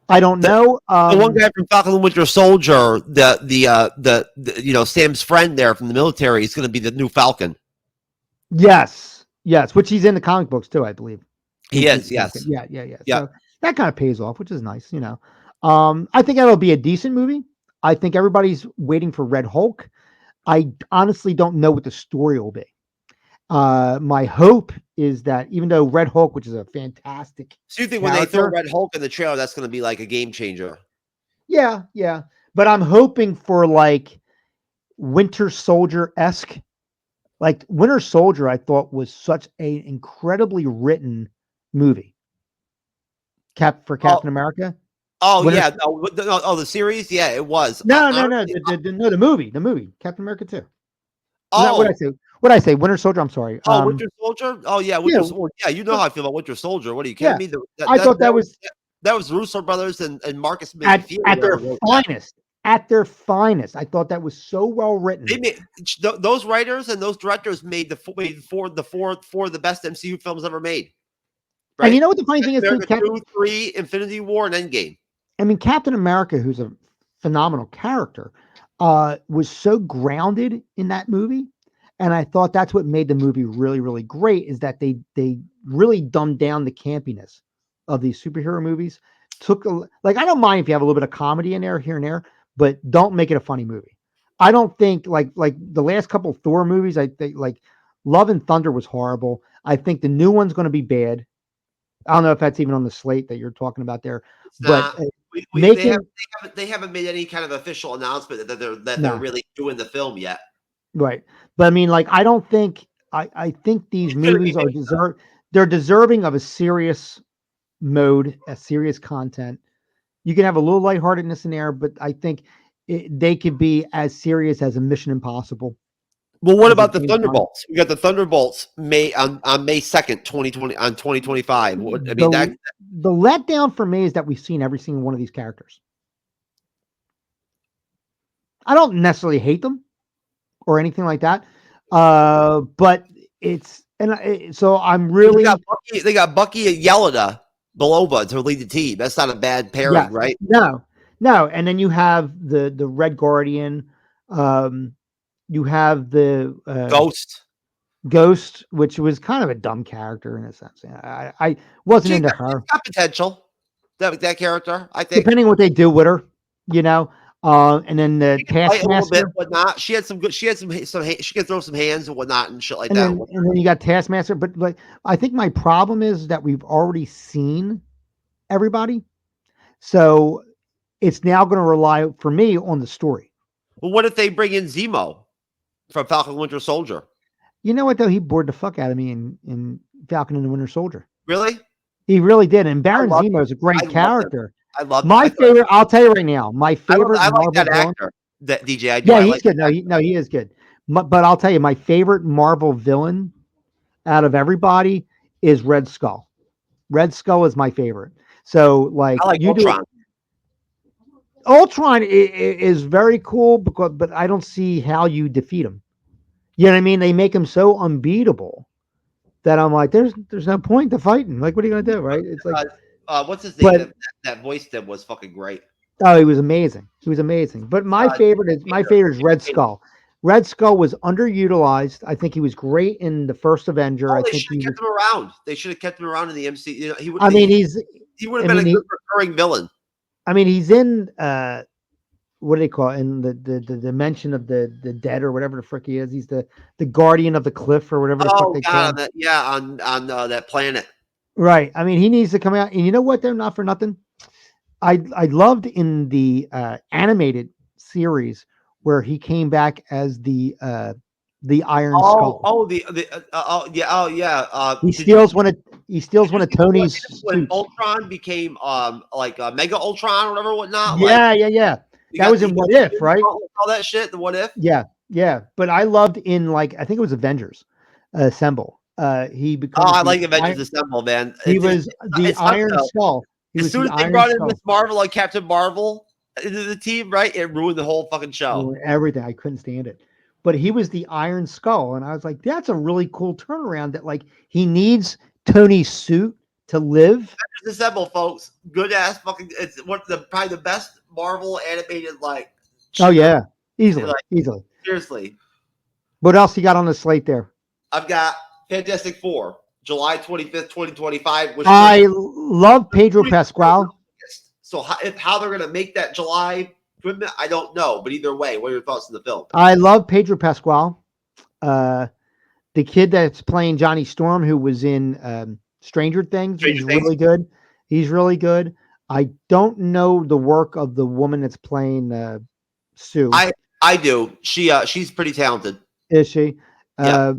I don't know. The one guy from Falcon and Winter Soldier, the Sam's friend there from the military, is going to be the new Falcon. Yes, which he's in the comic books too, I believe. He is, yes. Yeah. So that kind of pays off, which is nice, I think that'll be a decent movie. I think everybody's waiting for Red Hulk. I honestly don't know what the story will be. My hope is that even though Red Hulk, which is a fantastic, so you think when they throw Red Hulk in the trailer, that's going to be like a game changer? Yeah, yeah. But I'm hoping for like Winter Soldier-esque. Like Winter Soldier, I thought was such an incredibly written movie. Oh, Captain America. oh Winter yeah, no, the series, yeah, it was. No, no, no, Honestly, no, the movie, Captain America 2. Not what I oh, say. What I say? Winter Soldier. I'm sorry. oh, Winter Soldier. Oh yeah, Yeah, Winter Soldier. Yeah, you know how I feel about Winter Soldier. What are you kidding yeah. me? I thought that was That was Russo brothers and Marcus at whoever their wrote that. finest. At their finest. I thought that was so well They written. made those writers and those directors made four of the best MCU films ever made. And you Right? know what the funny thing Captain is too, America 2, 3, Infinity War, and Endgame. I mean, Captain America, who's a phenomenal character, was so grounded in that movie, and I thought that's what made the movie really, really great. Is that they really dumbed down the campiness of these superhero movies. Like I don't mind if you have a little bit of comedy in there here and there, but don't make it a funny movie. I don't think like the last couple Thor movies. I think like Love and Thunder was horrible. I think the new one's going to be bad. I don't know if that's even on the slate that you're talking about there, It's but not. making They haven't made any kind of official announcement that they're no. really doing the film yet. Right. But I mean, like, I don't think I think these It's gonna be movies are big. they're deserving of a serious mode, a serious content. You can have a little lightheartedness in there, but I think they could be as serious as a Mission Impossible, Well, what as a about the James Bond. Thunderbolts? We got the Thunderbolts on May 2nd, 2020 on 2025. I mean that The letdown for me is that we've seen every single one of these characters. I don't necessarily hate them or anything like that, but it's so I'm really they got Bucky and Yelena Belova to lead the team. That's not a bad pairing, yes. right? No. No. And then you have the Red Guardian. Um, you have the Ghost. Ghost, which was kind of a dumb character in a sense. I wasn't into her. She's got potential. That character, I think. Depending what they do with her, you know. And then the She can fight a little bit, Taskmaster, whatnot. She had some good. She had some. She can throw some hands and whatnot and shit like and that. then you got Taskmaster. But like, I think my problem is that we've already seen everybody, so it's now going to rely for me on the story. Well, what if they bring in Zemo from Falcon Winter Soldier? You know what though? He bored the fuck out of me in Falcon and the Winter Soldier. Really? He really did. And Baron love Zemo is a great I love him. character. I love My favorite. I'll tell you right now. My favorite I like Marvel that villain. actor, that DJ. I do. Yeah, I he's like good. No, he is good. But I'll tell you, my favorite Marvel villain out of everybody is Red Skull. Red Skull is my favorite. So like I like you do. Ultron. Ultron is very cool but I don't see how you defeat him. You know what I mean? They make him so unbeatable that I'm like, there's no point to fighting. Like, what are you gonna do, right? It's like, What's his name? but That voiced him was fucking great. oh, he was amazing. He was amazing. But my favorite is Red Skull. Red Skull was underutilized. I think he was great in the first Avenger. Oh, I they think should he have was. kept him around. They should have kept him around in the MC. You know, I mean, he would I have been mean, a good recurring villain. he's in. What do they call it? In the dimension of the dead or whatever the frick he is. He's the guardian of the cliff or whatever the fuck Oh they call God, him. on that planet. Right. I mean, he needs to come out. And you know what? They're not for nothing. I loved in the animated series where he came back as the Iron Skull. He steals one of Tony's When suits. Ultron became like Mega Ultron or whatever, whatnot? Like Yeah. you That got was in What If, right? all that shit. The What If. Yeah. But I loved in like I think it was Avengers Assemble. He Oh, becomes I the like Avengers Assemble, man. he was the It's tough, Iron though. Skull. He As was soon the as they Iron brought in Skull. Miss Marvel, like Captain Marvel, into the team, right? It ruined the whole fucking show. Everything. I couldn't stand it. But he was the Iron Skull, and I was like, that's a really cool turnaround. That like he needs Tony's suit to live. Avengers Assemble, folks. Good ass fucking. It's one of the probably the best Marvel animated like. Oh yeah, easily, like, easily. Seriously, What else you got on the slate there? I've got Fantastic Four, July 25th, 2025. Which I love Pedro Pascal. So how they're gonna make that July, I don't know. But either way, what are your thoughts on the film? I love Pedro Pascal. The kid that's playing Johnny Storm, who was in Stranger Things, Stranger is Things. really good. He's really good. I don't know the work of the woman that's playing Sue. I do. She's pretty talented. Is she? Yeah.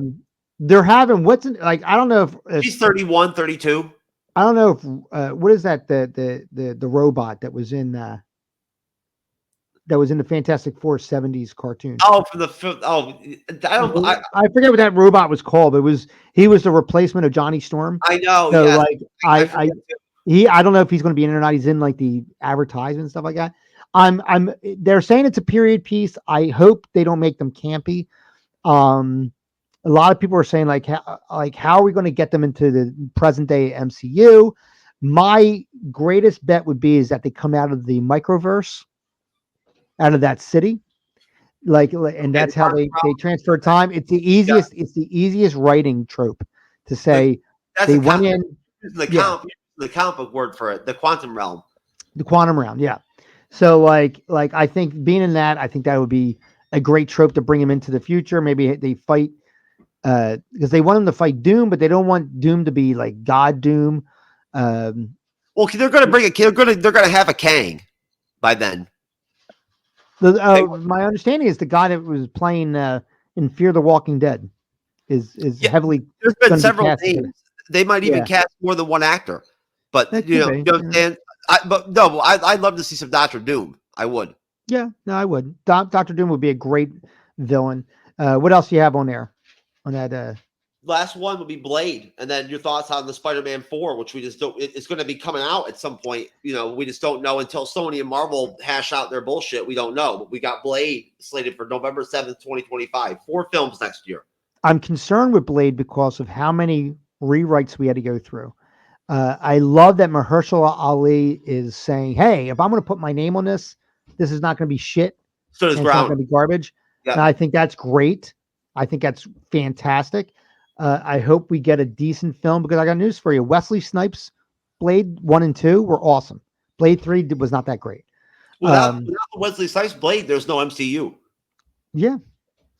They're having what's in, like I don't know if She's 31, 32. I don't know if what is that the robot that was in the Fantastic Four '70s cartoon. Oh, from the film. Oh, I forget what that robot was called. He was the replacement of Johnny Storm. I know. So Yes. like I don't know if he's going to be in it or not. He's in like the advertisement and stuff like that. They're saying it's a period piece. I hope they don't make them campy. A lot of people are saying how are we going to get them into the present day MCU? My greatest bet would be is that they come out of the microverse, out of that city, and that's how they transfer time. It's the easiest. Yeah. It's the easiest writing trope to say they went in. The comic book word for it, the quantum realm. The quantum realm, yeah. So like I think being in that, I think that would be a great trope to bring him into the future. Maybe they fight because they want him to fight Doom, but they don't want Doom to be like God Doom. Well, they're going to bring they're going to have a Kang by then. My understanding is the guy that was playing in Fear the Walking Dead is heavily. There's been several names. They might even cast more than one actor. But you know what I'm saying? I'd love to see some Doctor Doom. I would. Yeah, no, I would. Doctor Doom would be a great villain. What else do you have on there? On that last one would be Blade, and then your thoughts on the Spider-Man 4, which we just don't. It's going to be coming out at some point. You know, we just don't know until Sony and Marvel hash out their bullshit. We don't know. But we got Blade slated for November 7th, 2025. 4 films next year. I'm concerned with Blade because of how many rewrites we had to go through. I love that Mahershala Ali is saying, "Hey, if I'm going to put my name on this, this is not going to be shit. So it's not going to be garbage." Yeah. And I think that's great. I think that's fantastic. I hope we get a decent film because I got news for you. Wesley Snipes, Blade 1 and 2 were awesome. Blade 3 was not that great. Without Wesley Snipes Blade, there's no MCU. Yeah,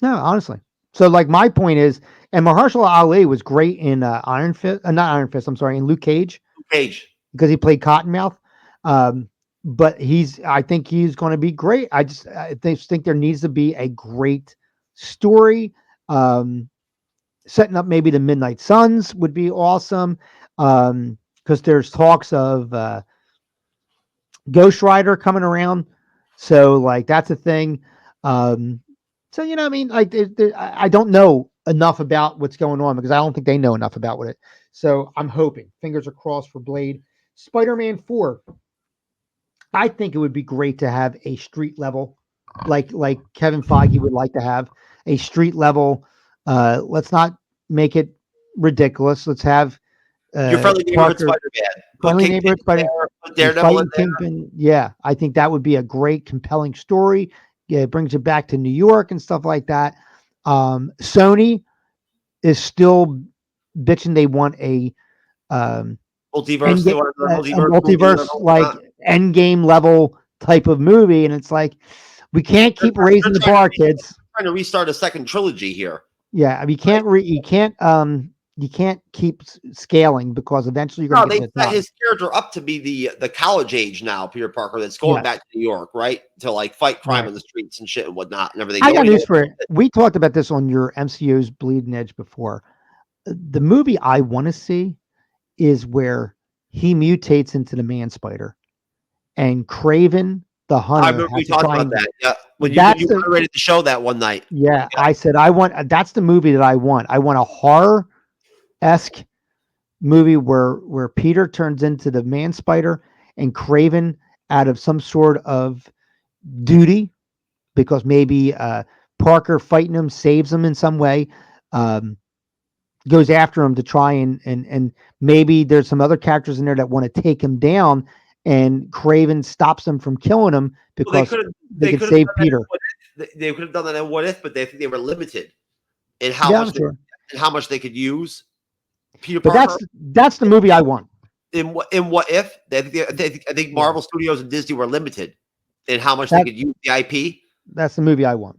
no, honestly. So like my point is, and Mahershala Ali was great in Iron Fist, not Iron Fist. I'm sorry, in Luke Cage. Because he played Cottonmouth. But I think he's going to be great. I think there needs to be a great story. Setting up maybe the Midnight Suns would be awesome. Because there's talks of Ghost Rider coming around. So like that's a thing. So, you know, I mean, like, I don't know enough about what's going on because I don't think they know enough about it. So I'm hoping, fingers are crossed for Blade. Spider-Man 4. I think it would be great to have a street level, like Kevin Feige would like to have a street level. Let's not make it ridiculous. Let's have your friendly neighborhood Spider-Man. Friendly neighborhood Spider-Man. Daredevil in there. Yeah, I think that would be a great, compelling story. Yeah, it brings it back to New York and stuff like that. Sony is still bitching. They want a multiverse like Endgame level type of movie, and it's like we can't keep raising the bar, kids. Trying to restart a second trilogy here. Yeah, you can't keep scaling because eventually you're going to get set his character up to be the college age now, Peter Parker, that's going back to New York, right? To like fight crime on the streets and shit and whatnot and everything. I got news for it. We talked about this on your MCU's Bleeding Edge before. The movie I want to see is where he mutates into the Man Spider and Kraven the Hunter. I remember we talked about that. Yeah. When you were ready to show that one night. Yeah, I said that's the movie that I want. I want a horror-esque movie where Peter turns into the Man Spider and Kraven, out of some sort of duty, because maybe Parker fighting him saves him in some way, goes after him to try and maybe there's some other characters in there that want to take him down, and Kraven stops them from killing him because they could save Peter. They could have done that in What If, but they think they were limited in how much they could use Peter Parker. But that's the movie I want. In What If, I think Marvel Studios and Disney were limited in how much they could use the IP. That's the movie I want.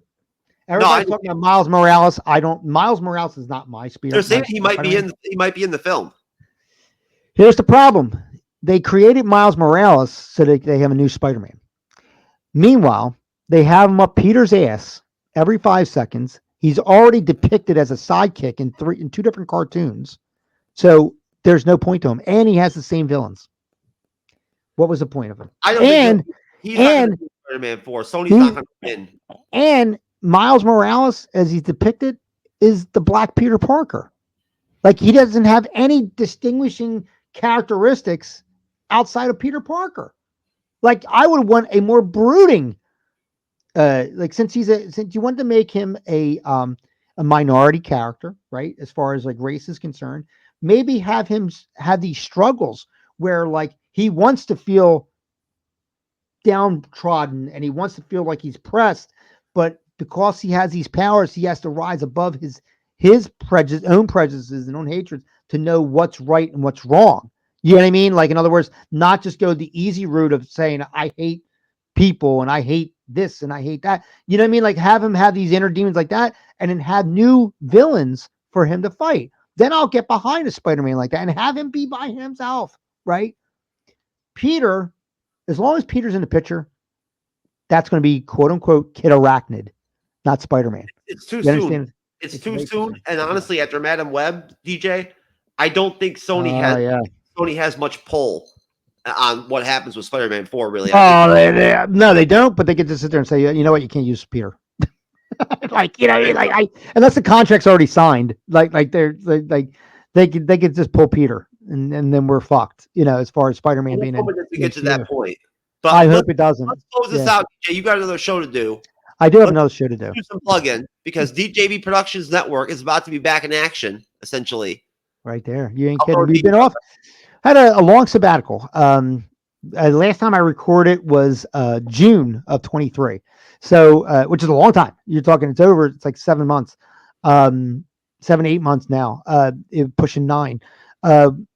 Everybody's talking about Miles Morales. Miles Morales is not my spirit. They're saying he might be in the film. Here's the problem. they created Miles Morales so that they have a new Spider-Man. Meanwhile, they have him up Peter's ass every 5 seconds. He's already depicted as a sidekick in two different cartoons. So there's no point to him. And he has the same villains. What was the point of him? I don't And think he's not going and to do Spider-Man 4. Sony's not going to win. and Miles Morales, as he's depicted, is the Black Peter Parker. Like he doesn't have any distinguishing characteristics outside of Peter Parker. Like I would want a more brooding, like since you want to make him a minority character, right? As far as like race is concerned, maybe have him have these struggles where like he wants to feel downtrodden and he wants to feel like he's pressed, but because he has these powers, he has to rise above his own prejudices and own hatreds to know what's right and what's wrong. You know what I mean? Like in other words, not just go the easy route of saying I hate people and I hate this and I hate that. You know what I mean? Like have him have these inner demons like that, and then have new villains for him to fight. Then I'll get behind a Spider-Man like that and have him be by himself, right? Peter, as long as Peter's in the picture, that's going to be quote unquote Kid Arachnid, not Spider-Man. It's too You soon. understand? It's It's too way too soon. soon. And honestly, after Madam Web, DJ, I don't think Yeah. Sony has much pull on what happens with Spider-Man 4. Really, Oh, no, they don't. But they could just sit there and say, you know what, you can't use Peter. Like you know, like unless the contract's already signed, like they're like they could just pull Peter, and then we're fucked. You know, as far as Spider-Man being in. to get to that point. But I hope it doesn't. Let's close this out, DJ. You got another show to do. I do have another show to do. Do some plug-in because DJB Productions Network is about to be back in action, essentially. Right there. You ain't kidding. We've been off. Had a long sabbatical. Last time I recorded was June of 23. So, which is a long time. You're talking, it's over. It's like 7 months, 7-8 months now, pushing 9.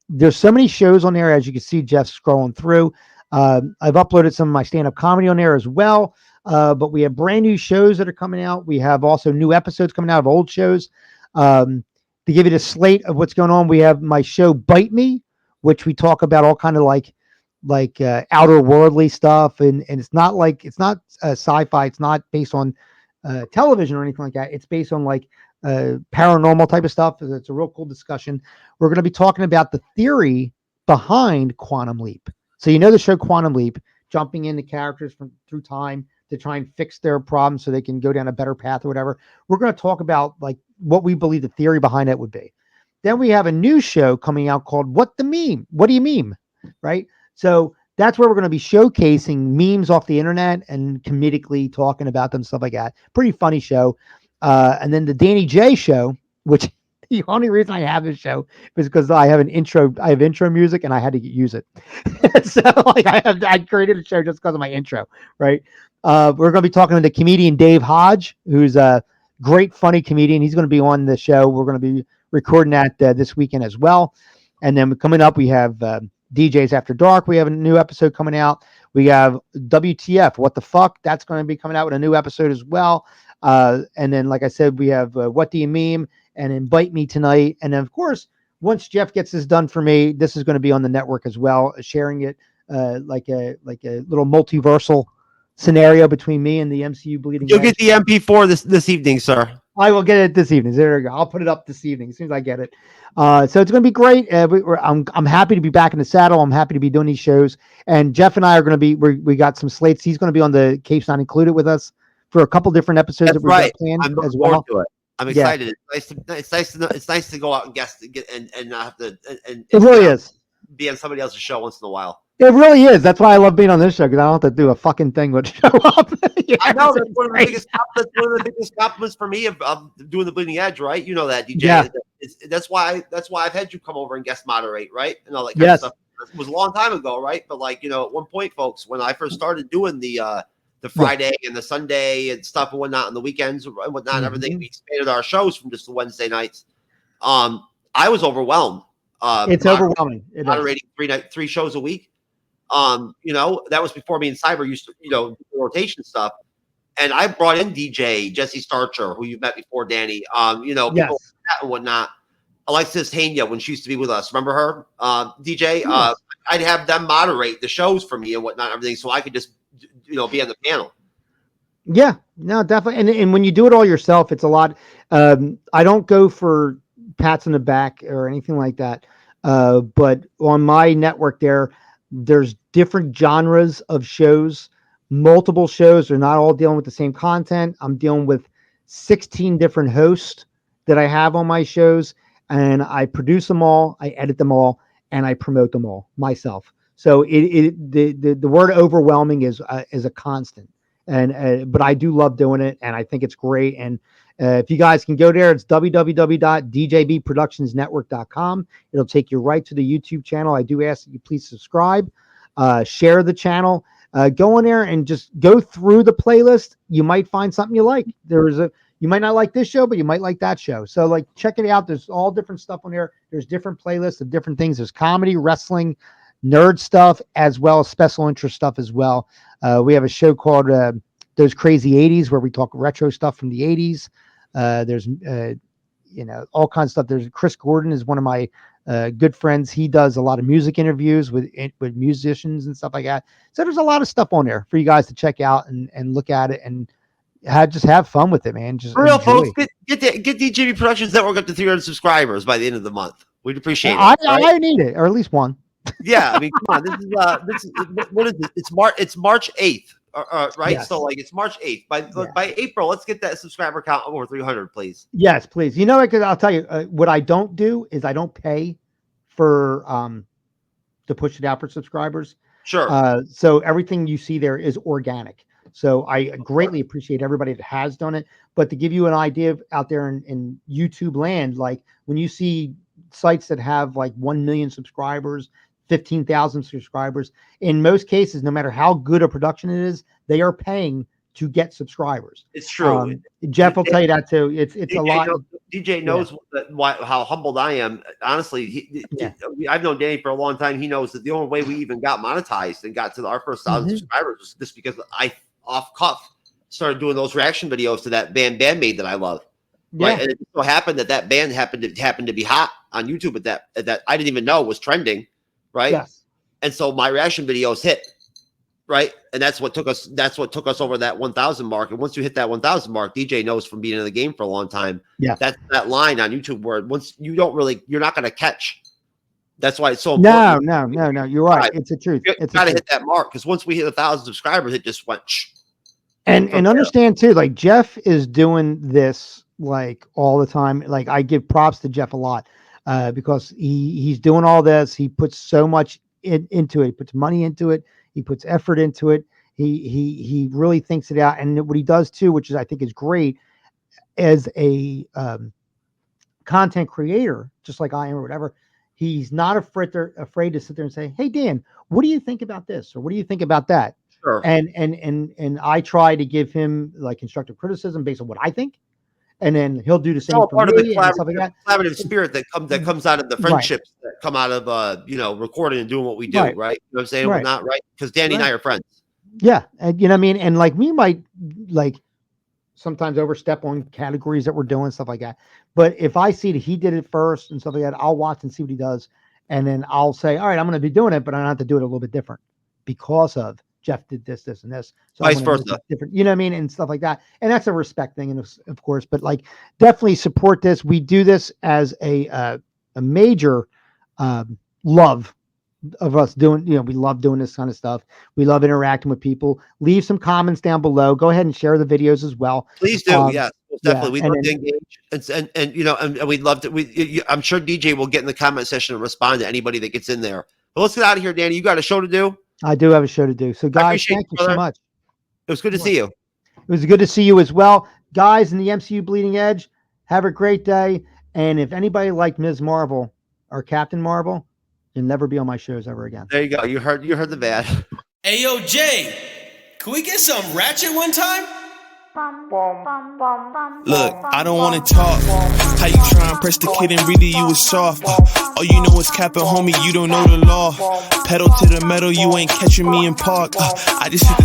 There's so many shows on there. As you can see, Jeff scrolling through. I've uploaded some of my stand-up comedy on there as well. But we have brand new shows that are coming out. We have also new episodes coming out of old shows. To give you the slate of what's going on, we have my show Bite Me, which we talk about all kind of like outer worldly stuff, and it's not sci-fi. It's not based on television or anything like that. It's based on like paranormal type of stuff. It's a real cool discussion. We're going to be talking about the theory behind Quantum Leap. So you know the show Quantum Leap, jumping into characters through time to try and fix their problems so they can go down a better path or whatever. We're going to talk about like what we believe the theory behind it would be. Then we have a new show coming out called What the Meme? What do you meme? Right? So that's where we're going to be showcasing memes off the internet and comedically talking about them, stuff like that. Pretty funny show. And then the Danny J show, which the only reason I have this show is because I have intro music and I had to use it. So like I created a show just because of my intro, right? We're going to be talking to the comedian Dave Hodge, who's a great, funny comedian. He's going to be on the show. We're going to be recording that this weekend as well. And then coming up, we have DJs After Dark. We have a new episode coming out. We have WTF, What the Fuck? That's going to be coming out with a new episode as well. And then, like I said, we have What Do You Meme? And then Bite Me tonight. And then, of course, once Jeff gets this done for me, this is going to be on the network as well, sharing it like a little multiversal scenario between me and the MCU Bleeding You'll Edge. get the MP4 this evening, sir. I will get it this evening. There we go. I'll put it up this evening as soon as I get it. So it's going to be great. I'm happy to be back in the saddle. I'm happy to be doing these shows. And Jeff and I are going to be. We got some slates. He's going to be on the Capes Not Included with us for a couple different episodes That's that we've got planned I'm as well. to it. I'm excited. Yeah. It's nice to go out and guest and not have to. And it really is. Be on somebody else's show once in a while. It really is. That's why I love being on this show, because I don't have to do a fucking thing but show up. Yeah, I know that's one of the biggest compliments for me of doing the Bleeding Edge, right? You know that, DJ. Yeah. That's why I've had you come over and guest moderate, right? And all that kind of stuff. It was a long time ago, right? But like, at one point, folks, when I first started doing the Friday and the Sunday and stuff and whatnot on the weekends and whatnot, and everything, we expanded our shows from just the Wednesday nights. I was overwhelmed. It's overwhelming. Moderating 3 shows a week. That was before me and Cyber used to, do rotation stuff. And I brought in DJ Jesse Starcher, who you've met before, Danny. People like that and whatnot. Alexis Hania when she used to be with us. Remember her, DJ? Yes. I'd have them moderate the shows for me and whatnot, and everything, so I could just, be on the panel. Yeah, no, definitely. And when you do it all yourself, it's a lot. I don't go for pats on the back or anything like that. But on my network there's different genres of shows, multiple shows. They're not all dealing with the same content. I'm dealing with 16 different hosts that I have on my shows, and I produce them all, I edit them all, and I promote them all myself. So the word overwhelming is a constant. And but I do love doing it, and I think it's great. And if you guys can go there, it's www.djbproductionsnetwork.com. It'll take you right to the YouTube channel. I do ask that you please subscribe, share the channel, go in there and just go through the playlist. You might find something you like. You might not like this show, but you might like that show. So like, check it out. There's all different stuff on there. There's different playlists of different things. There's comedy, wrestling, nerd stuff, as well as special interest stuff as well. We have a show called Those Crazy 80s where we talk retro stuff from the 80s. There's all kinds of stuff. There's Chris Gordon is one of my good friends. He does a lot of music interviews with musicians and stuff like that. So there's a lot of stuff on there for you guys to check out and look at it and just have fun with it, man. Just For real, enjoy. folks, get DJB Productions Network up to 300 subscribers by the end of the month. We'd appreciate it. I need it, or at least one. Yeah, I mean, come on. This is what is it? It's March 8th, right? Yes. So like, it's March 8th. By April, let's get that subscriber count over 300, please. Yes, please. You know, because I'll tell you, what I don't do is I don't pay for to push it out for subscribers. Sure. So everything you see there is organic. So I greatly appreciate everybody that has done it. But to give you an idea out there in YouTube land, like when you see sites that have like 1 million subscribers, 15,000 subscribers, in most cases, no matter how good a production it is, they are paying to get subscribers. It's true. Jeff will tell you that too. It's DJ a lot. DJ knows how humbled I am. Honestly, I've known Danny for a long time. He knows that the only way we even got monetized and got to our first 1,000 subscribers was just because I, off cuff, started doing those reaction videos to that band Bandmade that I love. Yeah. Right? And it so happened that band happened to be hot on YouTube at that I didn't even know was trending. Right. Yes. And so my reaction videos hit. Right. And that's what took us over that 1,000 mark. And once you hit that 1,000 mark, DJ knows from being in the game for a long time. Yeah. That's that line on YouTube where once you're not going to catch. That's why it's so important. No. You're right. It's the truth. You got to hit that mark, because once we hit 1,000 subscribers, it just went. And understand too, like Jeff is doing this like all the time. Like I give props to Jeff a lot because he's doing all this. He puts so much into it. He puts money into it. He puts effort into it. He really thinks it out. And what he does too, which is I think is great, as a content creator, just like I am or whatever, he's not afraid to sit there and say, "Hey Dan, what do you think about this?" or "What do you think about that?" Sure. And I try to give him like constructive criticism based on what I think, and then he'll do the same for part me of the and stuff like that. collaborative spirit that comes out of the friendships that come out of recording and doing what we do, right? You know what I'm saying? We're not right, because Danny and I are friends. Yeah, and you know what I mean. And like we might like sometimes overstep on categories that we're doing, stuff like that. But if I see that he did it first and stuff like that, I'll watch and see what he does, and then I'll say, all right, I'm going to be doing it, but I have to do it a little bit different because of Jeff did this, and this. So vice versa. Different, you know what I mean? And stuff like that. And that's a respect thing, and of course, but like definitely support this. We do this as a major love of us doing, we love doing this kind of stuff. We love interacting with people. Leave some comments down below. Go ahead and share the videos as well. Please do. Yes, definitely. We'd love to engage. And we'd love to, I'm sure DJ will get in the comment section and respond to anybody that gets in there. But let's get out of here, Danny. You got a show to do? I do have a show to do. So guys, thank you so much. It was good to see you. It was good to see you as well. Guys in the MCU Bleeding Edge, have a great day. And if anybody liked Ms. Marvel or Captain Marvel, you'll never be on my shows ever again. There you go. You heard the bad. Hey, yo, Jay, can we get some ratchet one time? Look, I don't wanna talk. How you try and press the kid and really you was soft. All you know is capping, homie, you don't know the law. Pedal to the metal, you ain't catching me in park. I just hit the